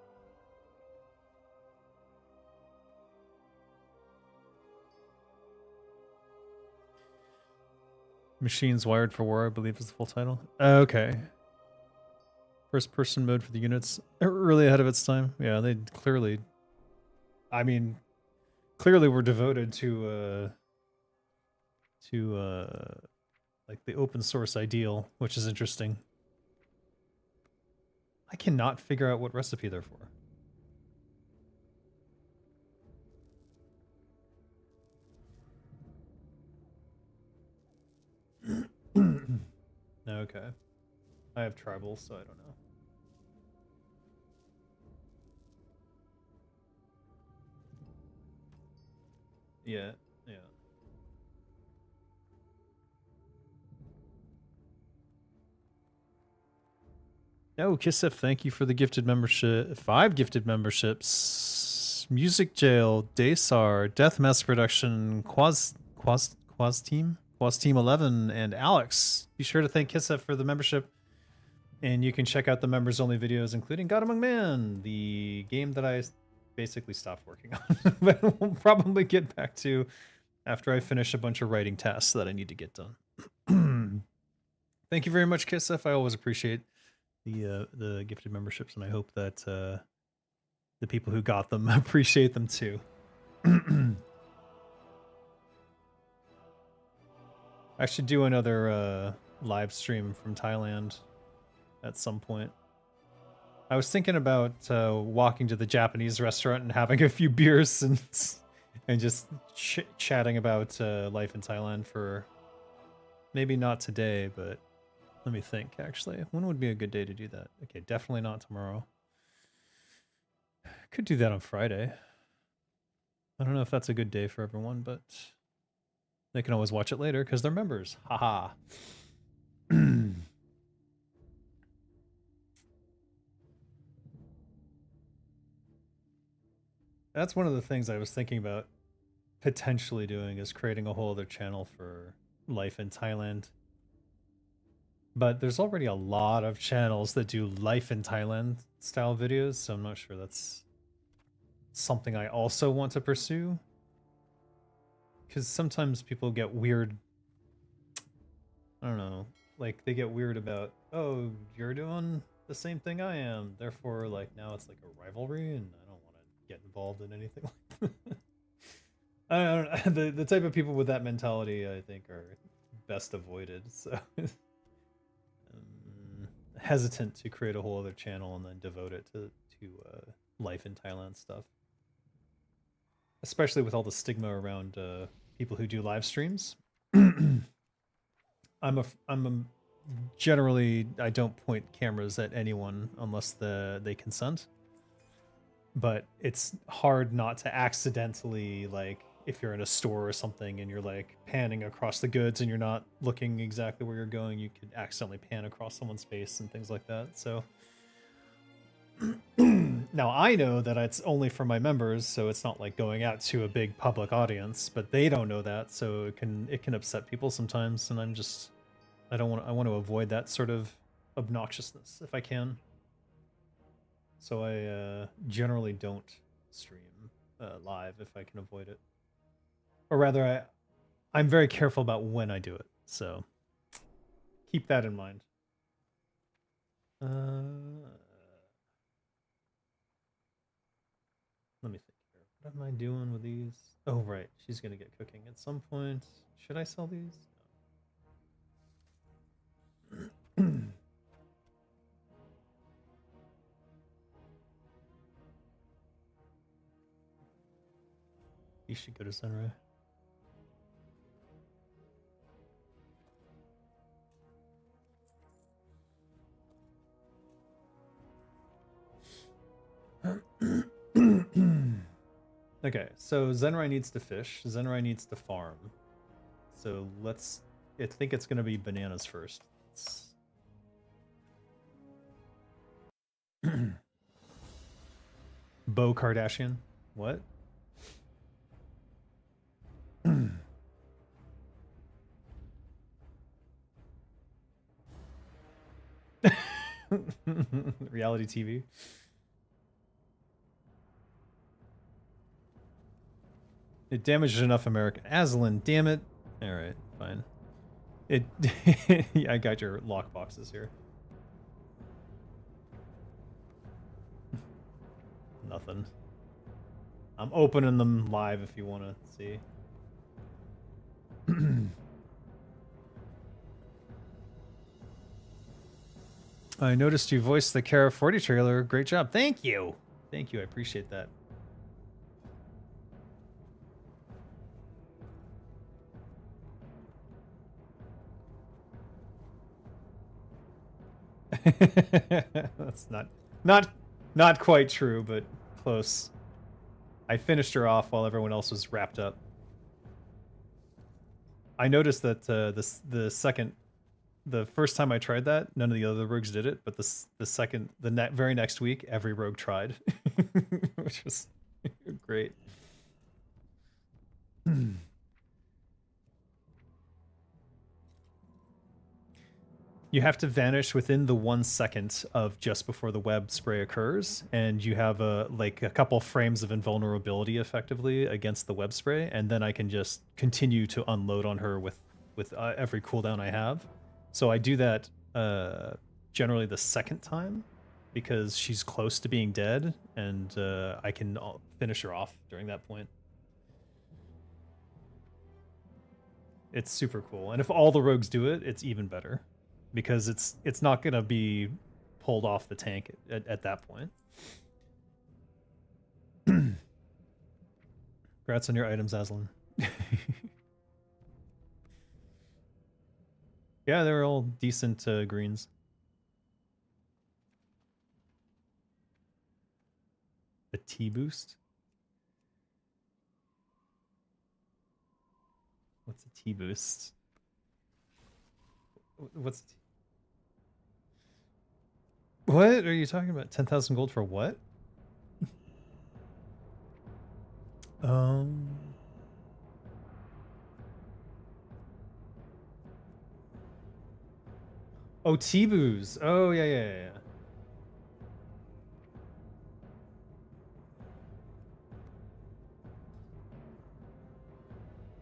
Machines Wired for War, I believe is the full title. Okay. First person mode for the units. Really ahead of its time. Yeah, they clearly... I mean, clearly we're devoted to like the open source ideal, which is interesting. I cannot figure out what recipe they're for. Okay. I have tribal, so I don't know. Yeah, yeah. Oh, Kissif, thank you for the gifted membership. 5 gifted memberships. Music Jail, Daysar, Death Mass Production, Quaz Team 11, and Alex. Be sure to thank Kissif for the membership. And you can check out the members only videos, including God Among Man, the game that I basically stopped working on, but we'll probably get back to after I finish a bunch of writing tasks that I need to get done. Thank you very much, Kissif. I always appreciate the gifted memberships, and I hope that the people who got them appreciate them too. I should do another live stream from Thailand at some point. I was thinking about walking to the Japanese restaurant and having a few beers and just chatting about life in Thailand for maybe not today, but let me think, actually. When would be a good day to do that? Okay, definitely not tomorrow. Could do that on Friday. I don't know if that's a good day for everyone, but they can always watch it later because they're members. Haha. That's one of the things I was thinking about potentially doing, is creating a whole other channel for life in Thailand. But there's already a lot of channels that do life in Thailand style videos, so I'm not sure that's something I also want to pursue. Because sometimes people get weird, I don't know, like they get weird about, oh, you're doing the same thing I am, therefore like now it's like a rivalry and I don't want to get involved in anything like that. I don't know, the type of people with that mentality I think are best avoided, so hesitant to create a whole other channel and then devote it to life in Thailand stuff. Especially with all the stigma around people who do live streams. Generally, I don't point cameras at anyone unless they consent. But it's hard not to accidentally, like, if you're in a store or something and you're like panning across the goods and you're not looking exactly where you're going, you could accidentally pan across someone's face and things like that. So now I know that it's only for my members, so it's not like going out to a big public audience, but they don't know that, so it can upset people sometimes, and I want to avoid that sort of obnoxiousness if I can. So I generally don't stream live if I can avoid it. Or rather, I'm very careful about when I do it, so keep that in mind. Let me think here. What am I doing with these? Oh, right. She's going to get cooking at some point. Should I sell these? No. You should go to Sunray. Okay, so Zenrai needs to fish. Zenrai needs to farm. So let's... I think it's going to be bananas first. Bo Kardashian? What? Reality TV. It damaged enough American. Aslan, damn it. Alright, fine. It I got your lock boxes here. Nothing. I'm opening them live if you want to see. I noticed you voiced the Kara 40 trailer. Great job. Thank you. Thank you. I appreciate that. That's not quite true, but close. I finished her off while everyone else was wrapped up. I noticed that the first time I tried that, none of the other rogues did it, but the very next week, every rogue tried, which was great. You have to vanish within the 1 second of just before the web spray occurs, and you have a couple frames of invulnerability effectively against the web spray, and then I can just continue to unload on her with every cooldown I have. So I do that generally the second time because she's close to being dead, and I can finish her off during that point. It's super cool, and if all the rogues do it, it's even better. Because it's not gonna be pulled off the tank at that point. Congrats on your items, Aslan. Yeah, they were all decent greens. The T boost. What's a T boost? What's what are you talking about? 10,000 gold for what? Um. Oh, T-boos. Oh, yeah.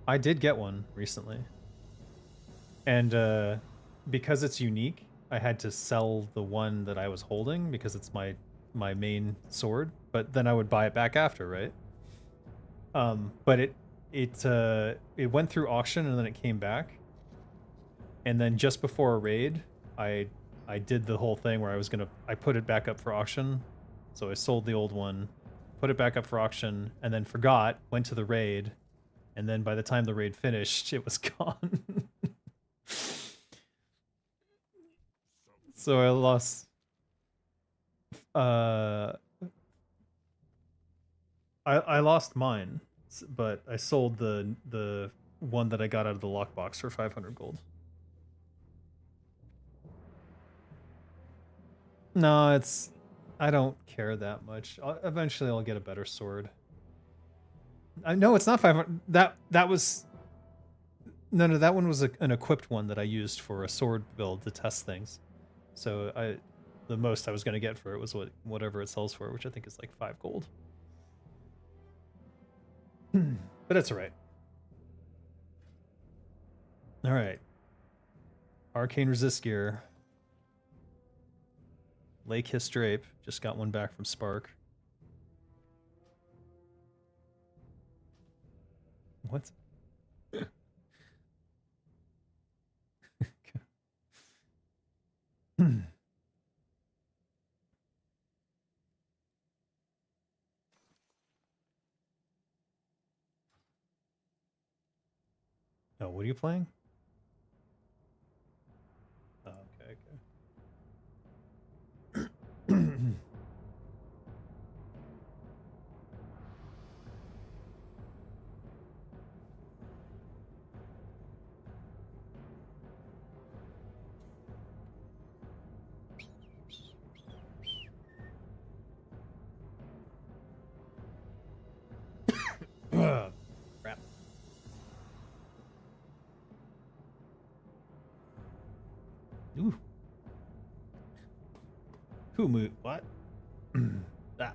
I did get one recently. And because it's unique, I had to sell the one that I was holding because it's my main sword, but then I would buy it back after, right? But it went through auction and then it came back. And then just before a raid, I did the whole thing where I put it back up for auction. So I sold the old one, put it back up for auction, and then forgot, went to the raid, and then by the time the raid finished, it was gone. So I lost I lost mine, but I sold the one that I got out of the lockbox for 500 gold. No, I don't care that much. Eventually I'll get a better sword. No, it's not 500. That was no, that one was an equipped one that I used for a sword build to test things. So the most I was going to get for it was whatever it sells for, which I think is like 5 gold. But that's all right. All right. Arcane resist gear. Lake Hiss Drape. Just got one back from Spark. What? Oh, what are you playing? Oh, okay. Crap. Ooh. Kumu. What? Ah,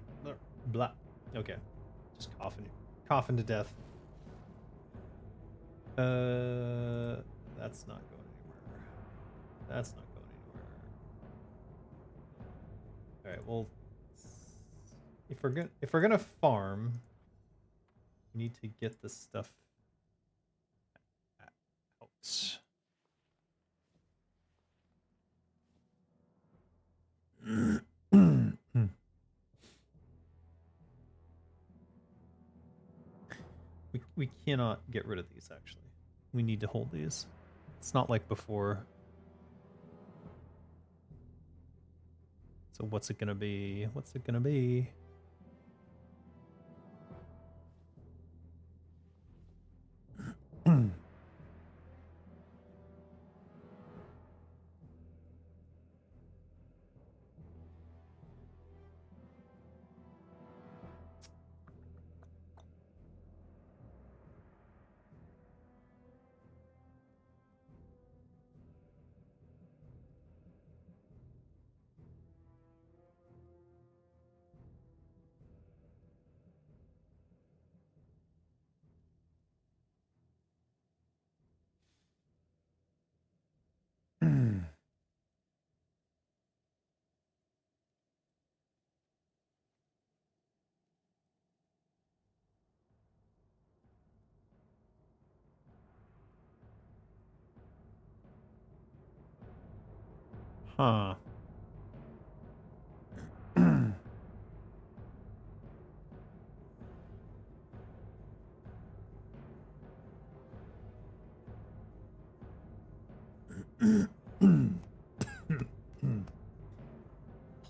blah. Okay. Just coughing to death. That's not going anywhere. That's not going anywhere. All right. Well, if we're gonna farm, we need to get this stuff out. We cannot get rid of these, actually. We need to hold these. It's not like before. So what's it gonna be? What's it gonna be? Huh.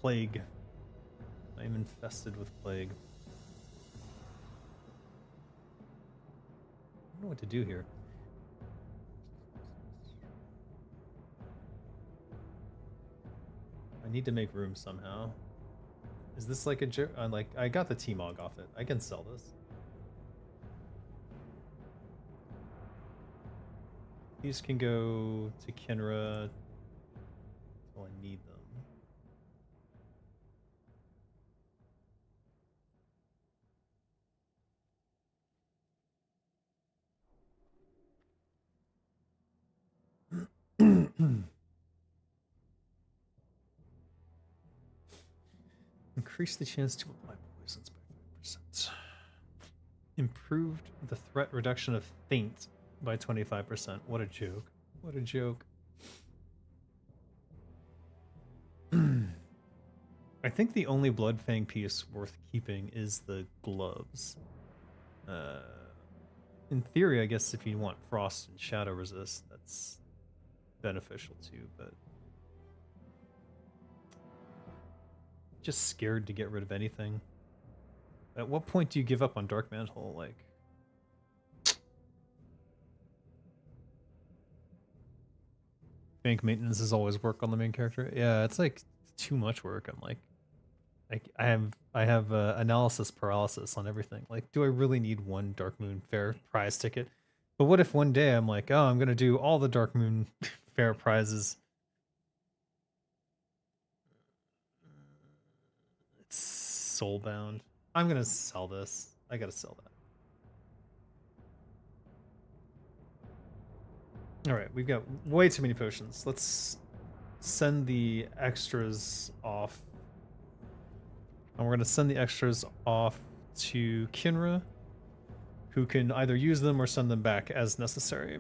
Plague. I am infested with plague. I don't know what to do here. I need to make room somehow. Is this like a joke? I got the T-Mog off it. I can sell this. These can go to Kinrah until I need them. Increase the chance to apply poisons by 5%. Improved the threat reduction of faint by 25%. What a joke. What a joke. I think the only Bloodfang piece worth keeping is the gloves. In theory, I guess if you want frost and shadow resist, that's beneficial too, but just scared to get rid of anything. At what point do you give up on Dark Mantle? Like, bank maintenance is always work on the main character. Yeah, it's like too much work. I'm like, I have analysis paralysis on everything. Like, do I really need one Dark Moon Fair prize ticket? But what if one day I'm like, oh, I'm gonna do all the Dark Moon Fair prizes? It's soulbound. I'm gonna sell this. I gotta sell that. All right, we've got way too many potions. Let's send the extras off. And we're gonna send the extras off to Kinrah, who can either use them or send them back as necessary.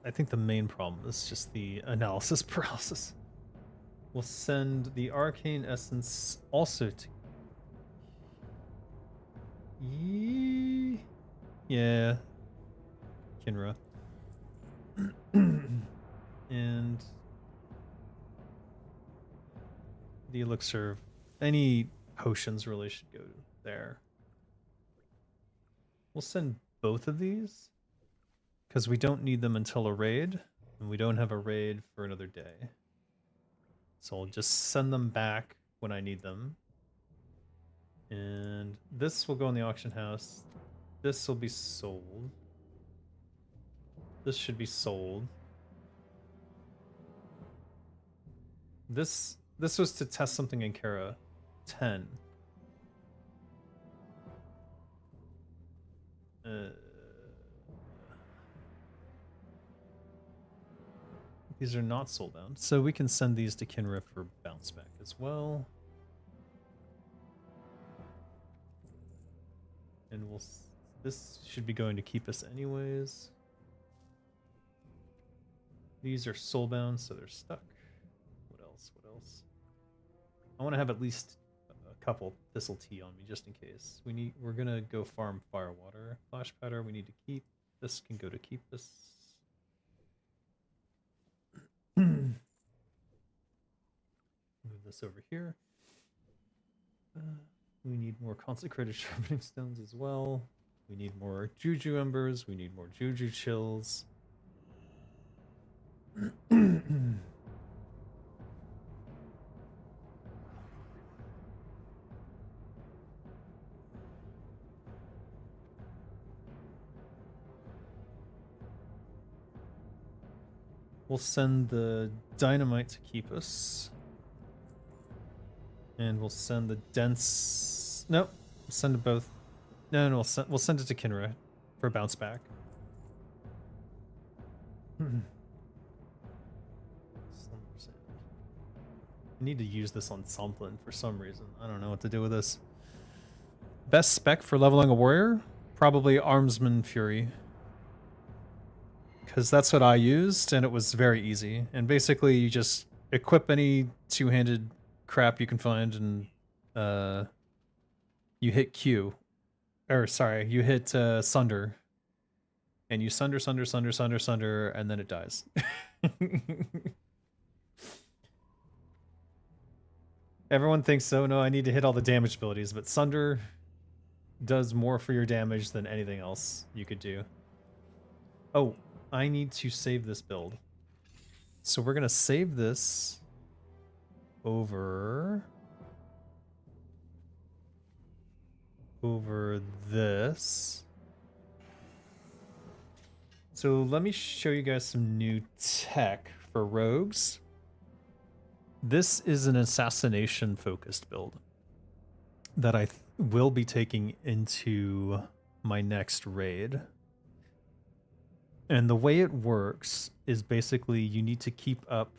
I think the main problem is just the analysis paralysis. We'll send the arcane essence also to. Yeah, Kinrah. And the elixir, any potions really should go there. We'll send both of these because we don't need them until a raid, and we don't have a raid for another day. So I'll just send them back when I need them. And this will go in the auction house. This will be sold. This should be sold. This was to test something in Kara 10. These are not soulbound, so we can send these to Kinrah for bounce back as well. And this should be going to keep us anyways. These are soulbound, so they're stuck. What else? What else? I want to have at least a couple thistle tea on me just in case. We're gonna go farm firewater. Flash powder we need to keep. This can go to keep this. Move this over here. We need more consecrated sharpening stones as well. We need more juju embers. We need more juju chills. We'll send the dynamite to keep us. And we'll send the dense. Nope. We'll send it both. No, we'll send it to Kinrah for bounce back. I need to use this on something for some reason. I don't know what to do with this. Best spec for leveling a warrior? Probably Armsman Fury. Because that's what I used, and it was very easy. And basically, you just equip any two-handed crap you can find, and you hit Q. Or, sorry, you hit Sunder. And you sunder, and then it dies. Everyone thinks so. No, I need to hit all the damage abilities, but Sunder does more for your damage than anything else you could do. Oh, I need to save this build. So we're going to save this over this. So let me show you guys some new tech for rogues. This is an assassination focused build that I will be taking into my next raid. And the way it works is basically you need to keep up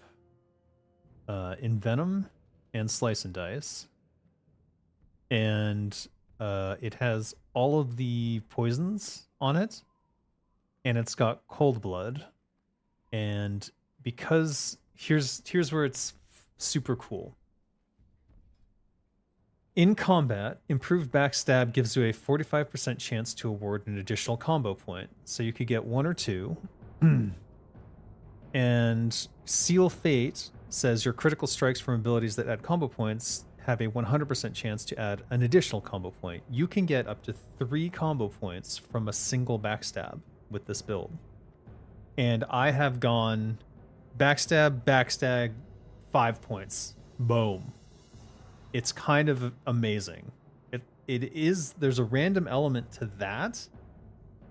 Envenom and Slice and Dice. And it has all of the poisons on it. And it's got Cold Blood. And because here's where it's super cool. In combat, improved backstab gives you a 45% chance to award an additional combo point. So you could get 1 or 2. And Seal Fate says your critical strikes from abilities that add combo points have a 100% chance to add an additional combo point. You can get up to 3 combo points from a single backstab with this build. And I have gone backstab, 5 points. Boom. It's kind of amazing. There's a random element to that,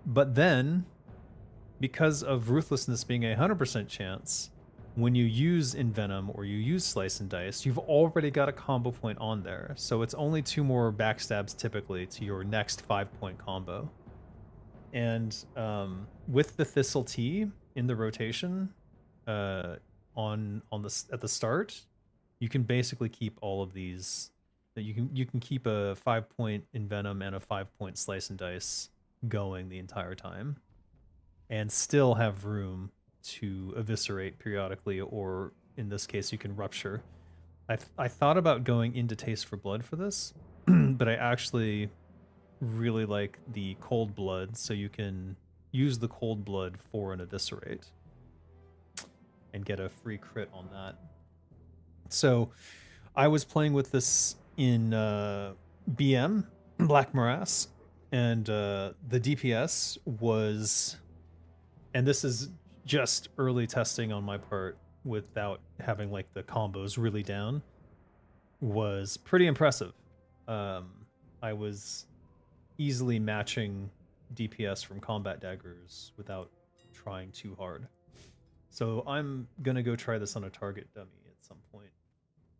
but then because of Ruthlessness being a 100% chance, when you use Envenom or you use Slice and Dice, you've already got a combo point on there. So it's only 2 more backstabs typically to your next 5-point combo. And with the Thistle Tea in the rotation at the start, you can basically keep all of these. You can keep a 5-point Envenom and a 5-point Slice and Dice going the entire time, and still have room to eviscerate periodically, or in this case, you can rupture. I thought about going into Taste for Blood for this, but I actually really like the Cold Blood, so you can use the Cold Blood for an eviscerate and get a free crit on that. So I was playing with this in BM, Black Morass, and the DPS was, and this is just early testing on my part without having like the combos really down, was pretty impressive. I was easily matching DPS from combat daggers without trying too hard. So I'm gonna go try this on a target dummy at some point,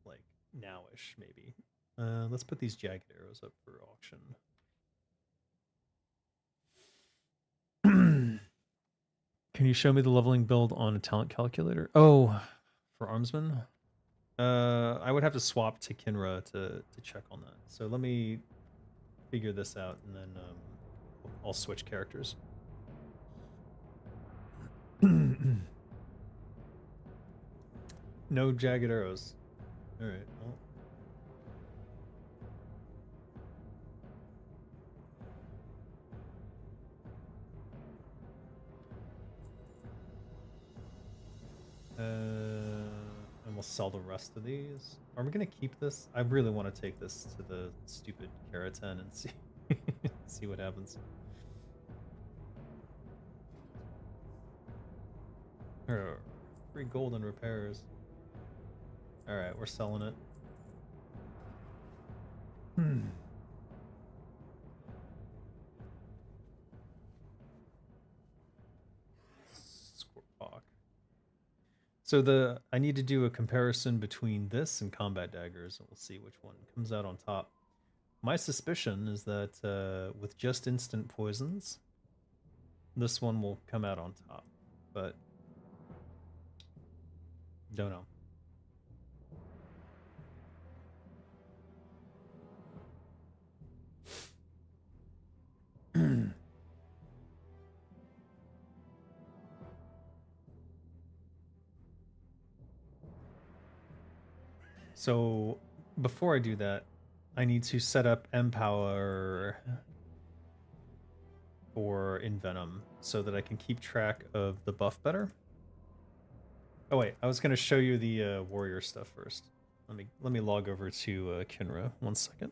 like nowish maybe. Let's put these jagged arrows up for auction. Can you show me the leveling build on a talent calculator? Oh, for Armsman? I would have to swap to Kinrah to check on that. So let me figure this out, and then I'll switch characters. No jagged arrows. All right. Well. And we'll sell the rest of these. Are we gonna keep this? I really want to take this to the stupid Keratin and see see what happens. Free gold and repairs. All right, we're selling it. Scorpok. So I need to do a comparison between this and combat daggers, and we'll see which one comes out on top. My suspicion is that with just instant poisons, this one will come out on top, but don't know. So before I do that, I need to set up Empower for Envenom so that I can keep track of the buff better. Oh wait, I was gonna show you the warrior stuff first. Let me log over to Kinrah. 1 second.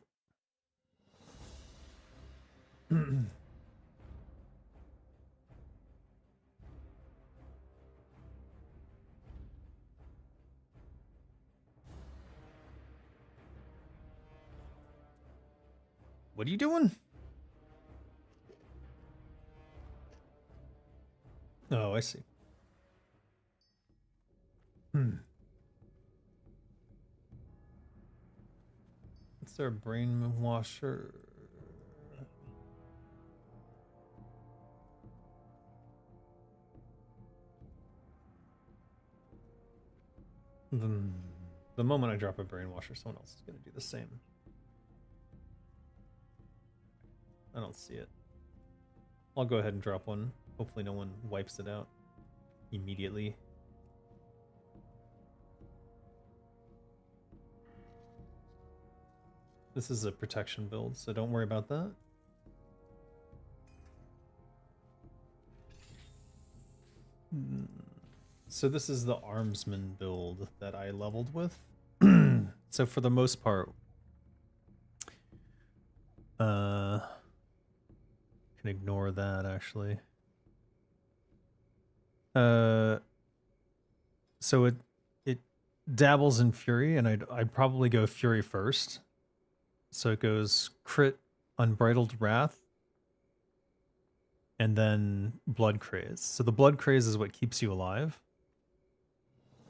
What are you doing? Oh, I see. It's our brain washer. The moment I drop a brain washer, someone else is going to do the same. I don't see it. I'll go ahead and drop one. Hopefully no one wipes it out immediately. This is a protection build, so don't worry about that. So this is the armsman build that I leveled with. So for the most part, can ignore that actually. So it dabbles in Fury, and I'd probably go Fury first. So it goes crit, Unbridled Wrath, and then Blood Craze. So the Blood Craze is what keeps you alive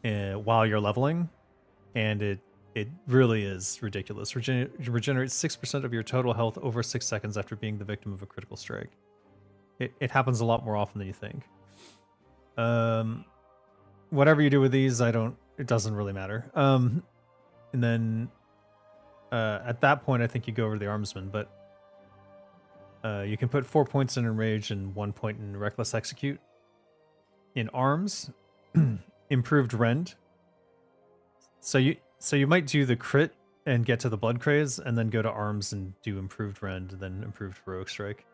while you're leveling, and it really is ridiculous. Regenerates 6% of your total health over 6 seconds after being the victim of a critical strike. It happens a lot more often than you think. Whatever you do with these, it doesn't really matter. And then at that point, I think you go over to the Armsman, but you can put 4 points in Enrage and 1 point in Reckless Execute. In Arms, improved Rend. So you might do the crit and get to the Blood Craze, and then go to Arms and do improved Rend, and then improved Heroic Strike.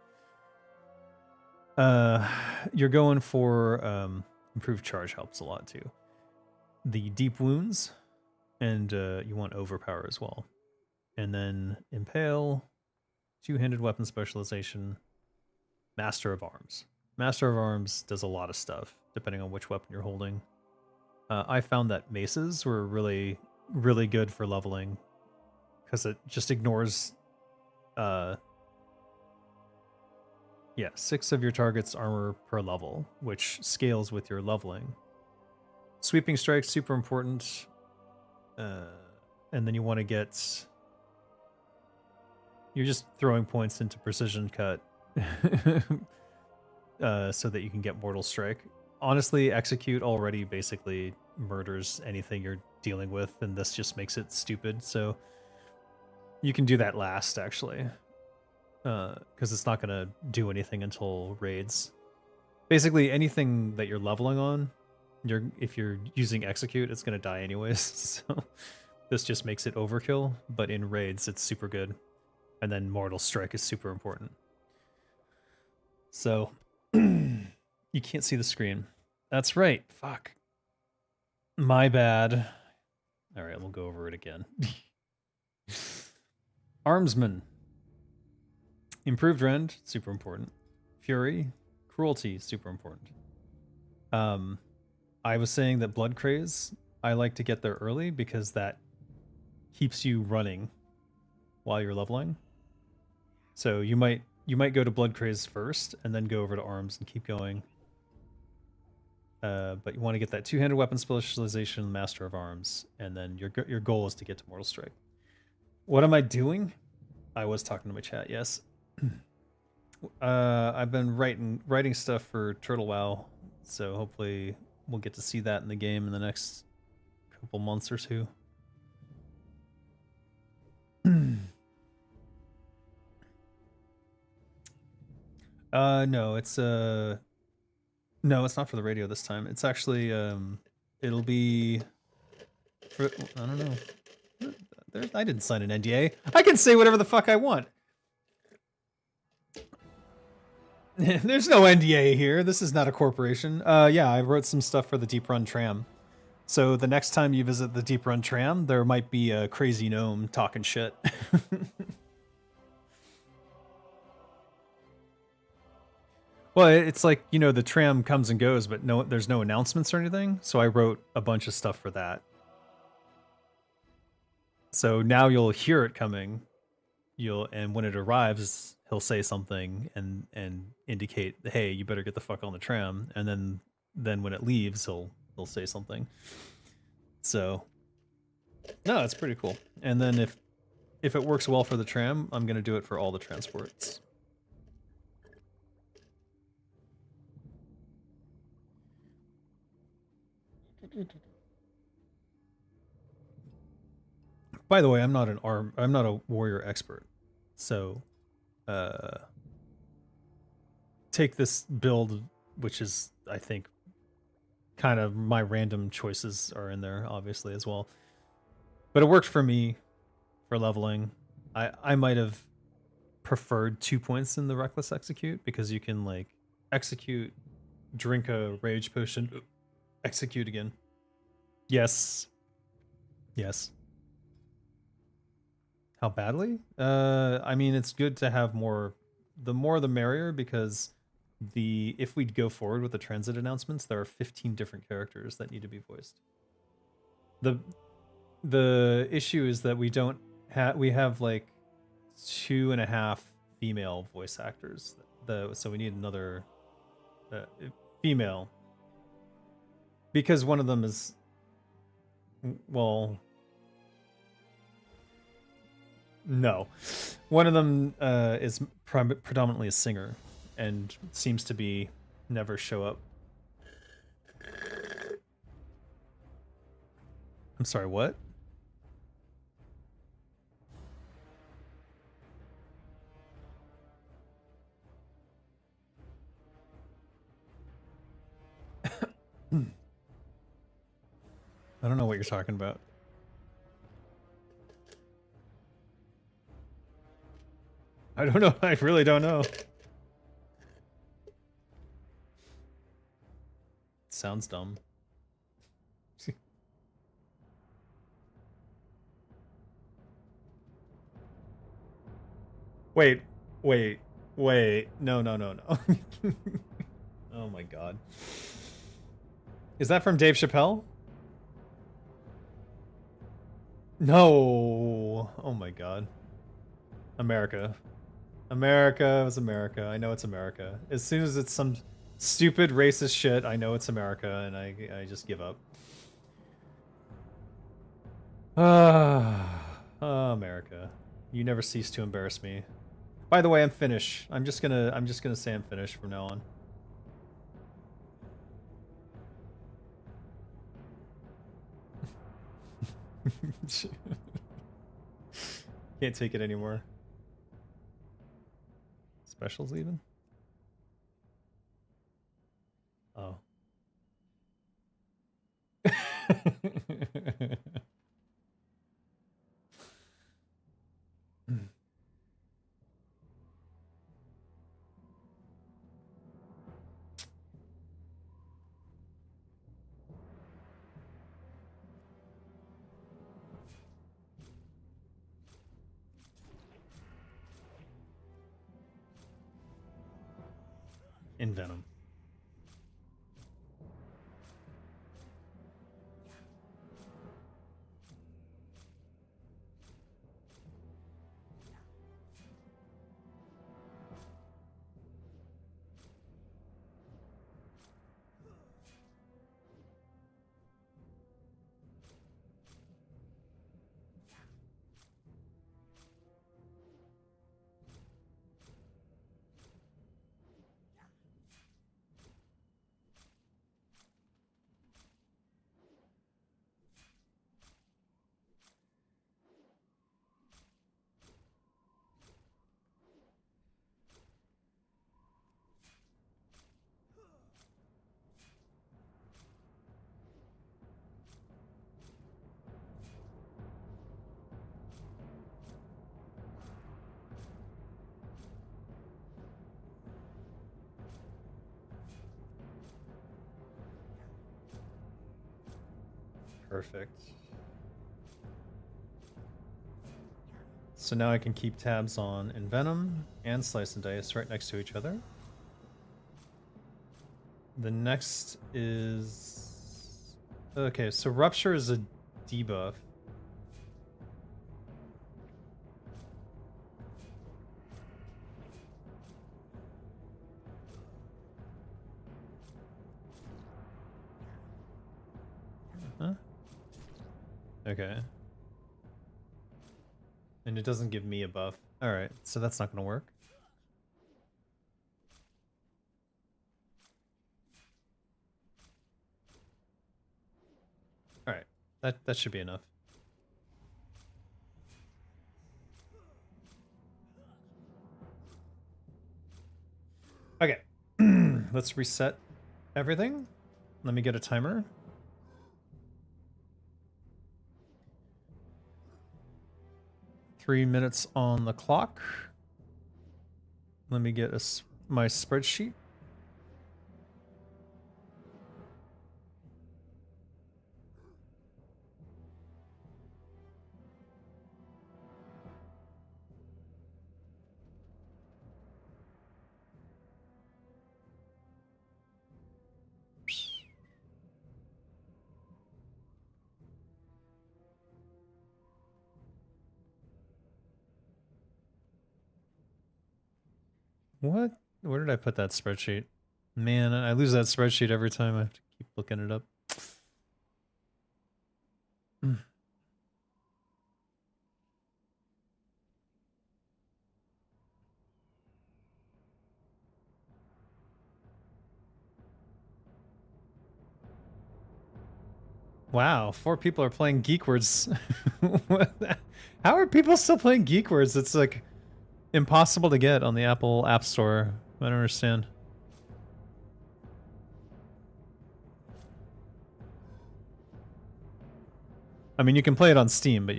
You're going for improved Charge helps a lot too. The Deep Wounds, and you want Overpower as well. And then Impale, two-handed weapon specialization, Master of Arms. Master of Arms does a lot of stuff, depending on which weapon you're holding. I found that maces were really, really good for leveling, because it just ignores 6 of your target's armor per level, which scales with your leveling. Sweeping Strike's super important, and then you want to get... You're just throwing points into Precision Cut so that you can get Mortal Strike. Honestly, Execute already basically murders anything you're dealing with, and this just makes it stupid, so you can do that last, actually. Because it's not going to do anything until raids. Basically, anything that you're leveling on, if you're using Execute, it's going to die anyways, so this just makes it overkill, but in raids, it's super good. And then Mortal Strike is super important. So, you can't see the screen. That's right. Fuck. My bad. Alright, we'll go over it again. Armsman. Improved Rend, super important. Fury. Cruelty, super important. I was saying that Blood Craze, I like to get there early because that keeps you running while you're leveling. So you might go to Blood Craze first and then go over to Arms and keep going. But you want to get that two-handed weapon specialization, Master of Arms, and then your goal is to get to Mortal Strike. What am I doing? I was talking to my chat, yes. I've been writing stuff for Turtle WoW, so hopefully we'll get to see that in the game in the next couple months or two. No, it's not for the radio this time. It's actually it'll be for, I don't know. I didn't sign an NDA. I can say whatever the fuck I want. There's no NDA here. This is not a corporation. Yeah, I wrote some stuff for the Deep Run tram. So the next time you visit the Deep Run tram, there might be a crazy gnome talking shit. Well, it's like, you know, the tram comes and goes, but there's no announcements or anything. So I wrote a bunch of stuff for that. So now you'll hear it coming. And when it arrives, he'll say something and indicate, hey, you better get the fuck on the tram. And then when it leaves, he'll say something. So no, it's pretty cool. And then if it works well for the tram, I'm gonna do it for all the transports. By the way, I'm not a warrior expert. So take this build, which is, I think, kind of my random choices are in there, obviously, as well. But it worked for me for leveling. I might have preferred 2 points in the reckless execute, because you can like execute, drink a rage potion, execute again. Yes. How badly? I mean, it's good to have more. The more the merrier, because if we go forward with the transit announcements, there are 15 different characters that need to be voiced. The issue is that we have like 2.5 female voice actors. So we need another female, because one of them is, well, no, one of them is predominantly a singer and seems to be never show up. I'm sorry, what? I don't know what you're talking about. I don't know. I really don't know. Sounds dumb. Wait. No. Oh my god. Is that from Dave Chappelle? No. Oh my god. America. America is America. I know it's America. As soon as it's some stupid racist shit, I know it's America, and I just give up. America. You never cease to embarrass me. By the way, I'm Finnish. I'm just gonna say I'm Finnish from now on. Can't take it anymore. Specials even? Oh. In Venom. Perfect. So now I can keep tabs on Envenom and Slice and Dice right next to each other. The next is... Okay, so Rupture is a debuff. Huh? Okay. And it doesn't give me a buff. Alright, so that's not going to work. Alright, that should be enough. Okay, let's reset everything. Let me get a timer. .3 minutes on the clock. Let me get my spreadsheet. What? Where did I put that spreadsheet? Man, I lose that spreadsheet every time. I have to keep looking it up. Wow, 4 people are playing Geek Words. How are people still playing Geek Words? It's like impossible to get on the Apple App Store. I don't understand. I mean, you can play it on Steam, but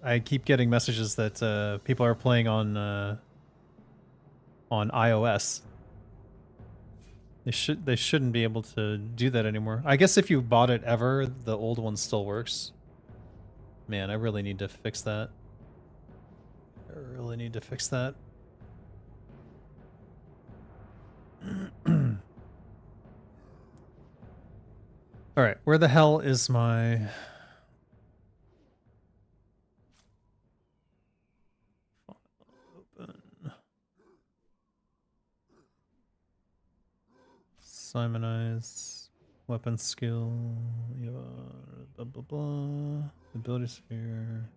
I keep getting messages that people are playing on iOS. They shouldn't be able to do that anymore. I guess if you bought it ever, the old one still works. Man, I really need to fix that. I really need to fix that. Alright, where the hell is my... Open. Simonize. Weapon skill. Blah, blah, blah. Ability sphere.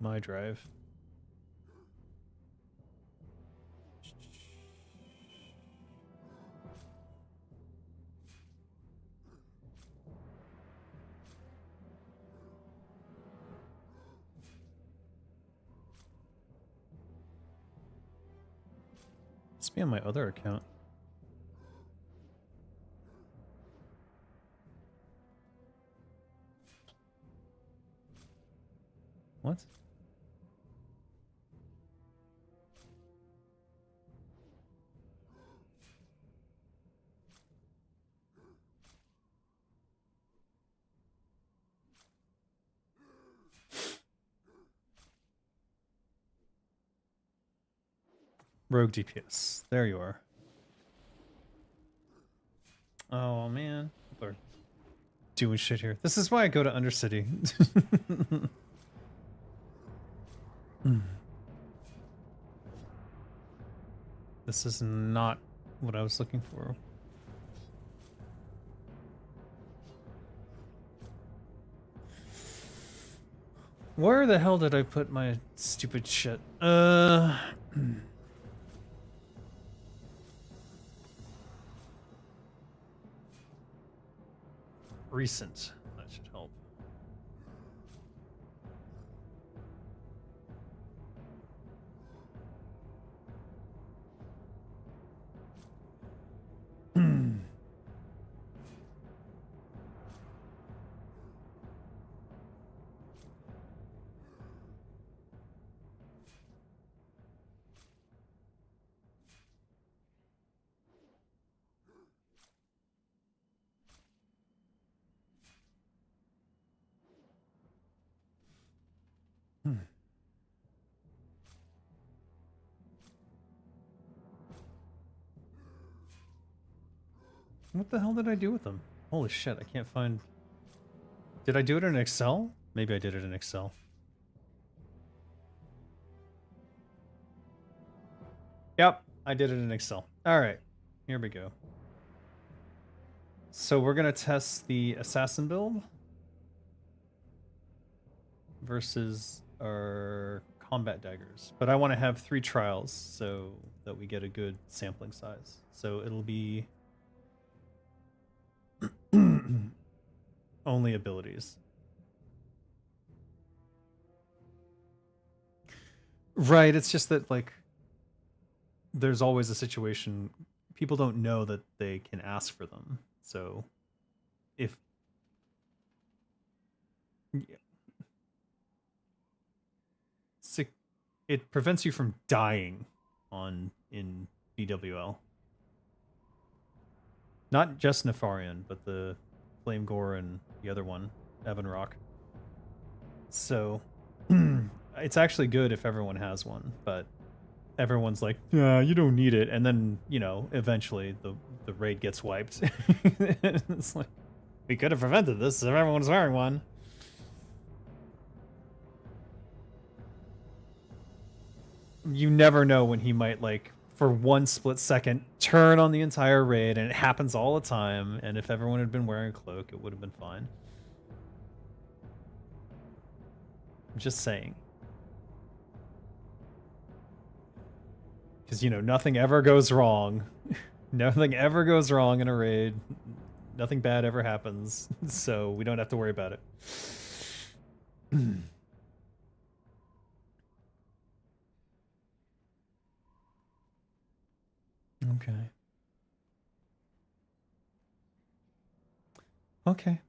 My drive. Must be on my other account. What? Rogue DPS. There you are. Oh man, people are doing shit here. This is why I go to Undercity. This is not what I was looking for. Where the hell did I put my stupid shit? Recent. That should help. What the hell did I do with them? Holy shit, I can't find... Did I do it in Excel? Maybe I did it in Excel. Yep, I did it in Excel. Alright, here we go. So we're gonna test the assassin build versus our combat daggers. But I want to have 3 trials so that we get a good sampling size. So it'll be only abilities. Right, it's just that, like, there's always a situation people don't know that they can ask for them. So if it prevents you from dying in BWL. Not just Nefarian, but the Flame Gore and the other one, Ebon Rock. So it's actually good if everyone has one, but everyone's like, yeah, you don't need it. And then, you know, eventually the raid gets wiped. It's like, we could have prevented this if everyone was wearing one. You never know when he might, like, for one split second, turn on the entire raid, and it happens all the time. And if everyone had been wearing a cloak, it would have been fine. I'm just saying. Because, you know, nothing ever goes wrong. Nothing ever goes wrong in a raid. Nothing bad ever happens. So we don't have to worry about it. Okay. Okay.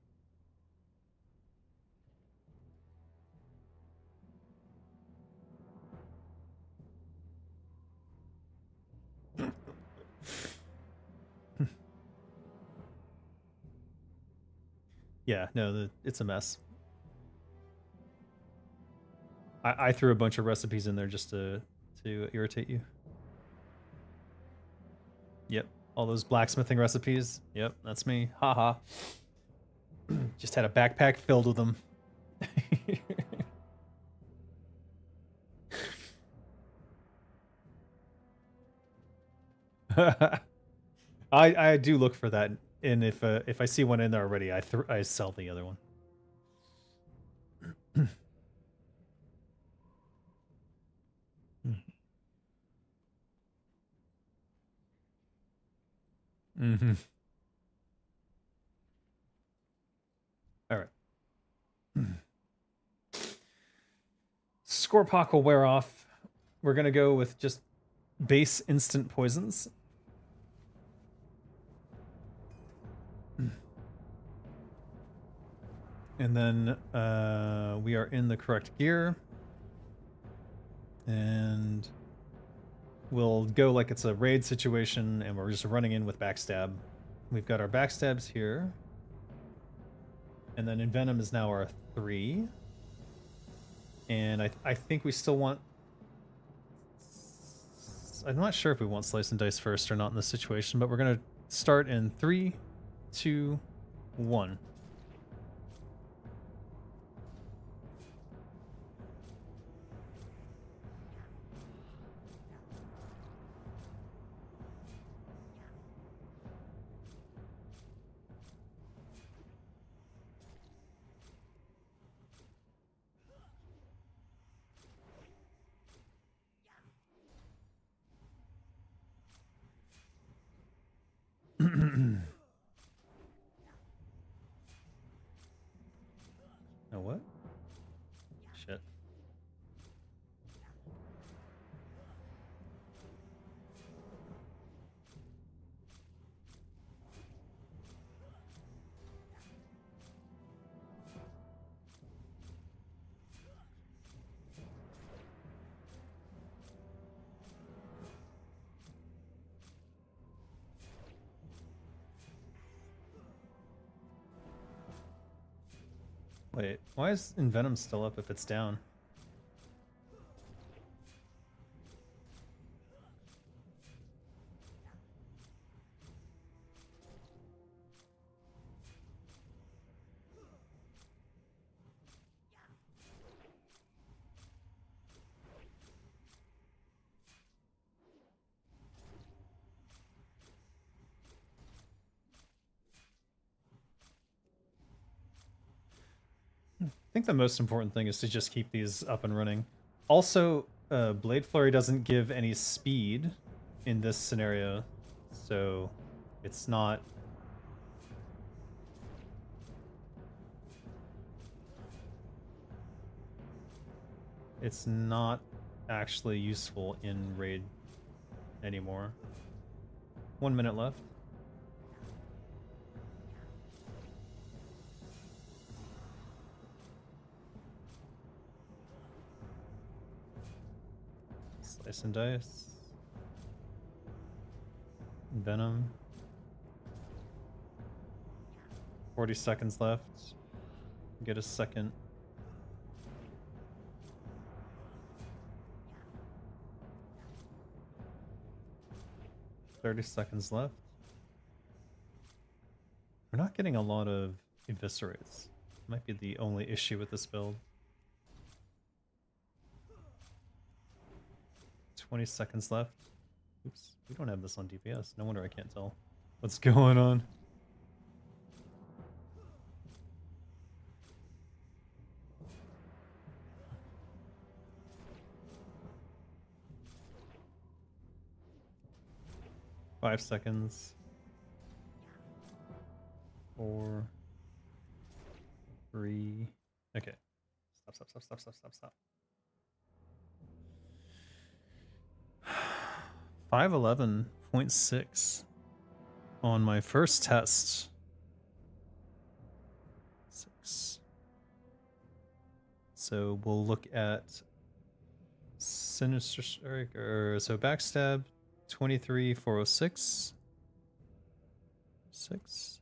Yeah, no, it's a mess. I threw a bunch of recipes in there just to irritate you. Yep, all those blacksmithing recipes. Yep, that's me. Haha. Just had a backpack filled with them. I do look for that, and if I see one in there already, I sell the other one. Mm-hmm. All right. Scorpock will wear off. We're gonna go with just base instant poisons. And then we are in the correct gear. And we'll go like it's a raid situation, and we're just running in with backstab. We've got our backstabs here. And then Envenom is now our 3. And I think we still want... I'm not sure if we want Slice and Dice first or not in this situation, but we're going to start in 3, 2, 1. Oh, what? Shit. Wait, why is Envenom still up if it's down? think the most important thing is to just keep these up and running. Also, Blade Flurry doesn't give any speed in this scenario, so it's not... It's not actually useful in Raid anymore. 1 minute left. Slice and dice. Venom. 40 seconds left. Get a second. $30 seconds left. We're not getting a lot of eviscerates. Might be the only issue with this build. 20 seconds left. Oops, we don't have this on DPS. No wonder I can't tell what's going on. Five seconds. 4, 3. Okay. Stop. 511.6 on my first test. 6. So we'll look at Sinister Strike, or so Backstab 23,406. 6.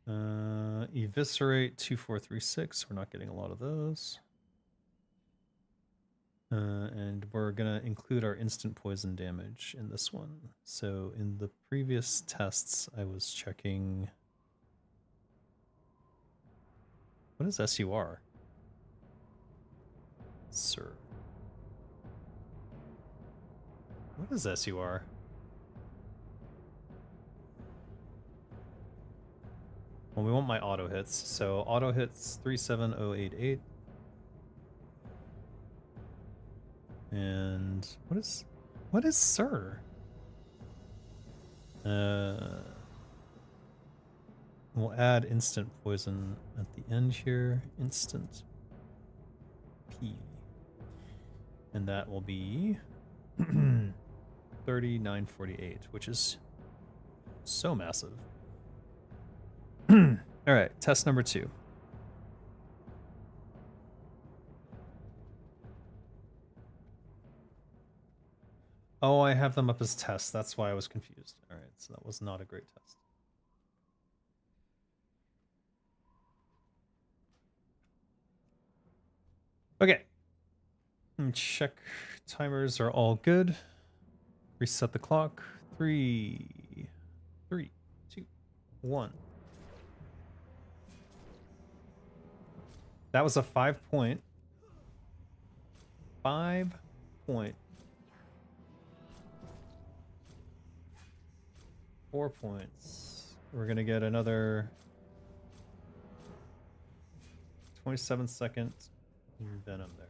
Eviscerate 2436. We're not getting a lot of those. And we're gonna include our instant poison damage in this one. So in the previous tests, I was checking. What is SUR? Sir. What is SUR? Well, we want my auto hits. So auto hits 37088. And what is Sir? We'll add instant poison at the end here. Instant P. And that will be 3948, which is so massive. Alright, test number 2. Oh, I have them up as tests. That's why I was confused. Alright, so that was not a great test. Okay. Check timers are all good. Reset the clock. 3, 2, 1. That was a 5 point. 5 point. 4 points. We're gonna get another 27-second venom there.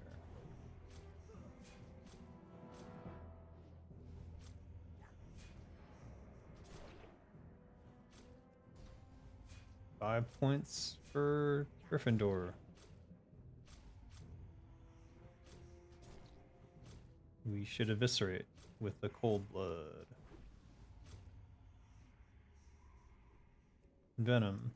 Five points for Gryffindor. We should eviscerate with the cold blood. Venom.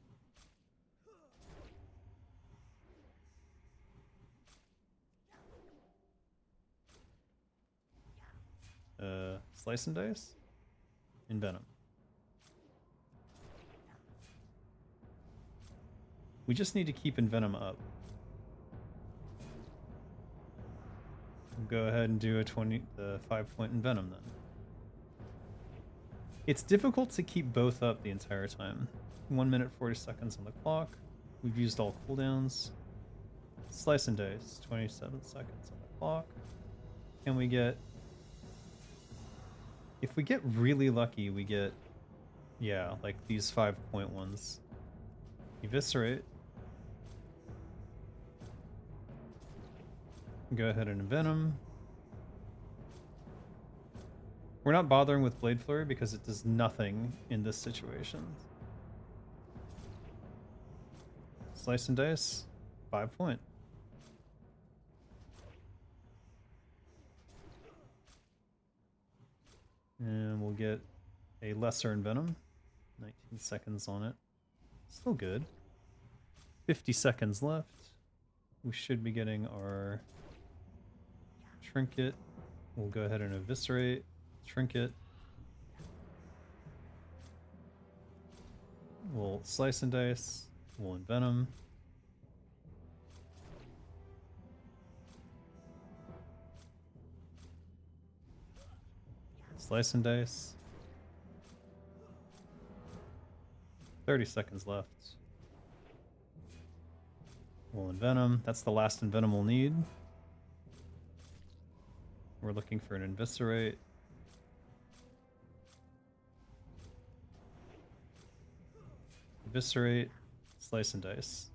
Slice and dice? And venom. We just need to keep Envenom up. Go ahead and do a 5 point Envenom then. It's difficult to keep both up the entire time. 1 minute 40 seconds on the clock. We've used all cooldowns. Slice and dice, 27 seconds on the clock. And we get... If we get really lucky, we get... Yeah, like these 5 point ones. Eviscerate. Go ahead and envenom. We're not bothering with Blade Flurry because it does nothing in this situation. Slice and dice, 5 point. And we'll get a lesser envenom. 19 seconds on it. Still good. 50 seconds left. We should be getting our trinket. We'll go ahead and eviscerate. Trinket. We'll slice and dice. We'll envenom. Slice and dice. 30 seconds left. We'll envenom. That's the last envenom we'll need. We're looking for an eviscerate. Eviscerate. Slice and dice.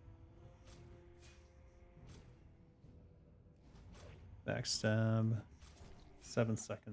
Backstab. 7 seconds.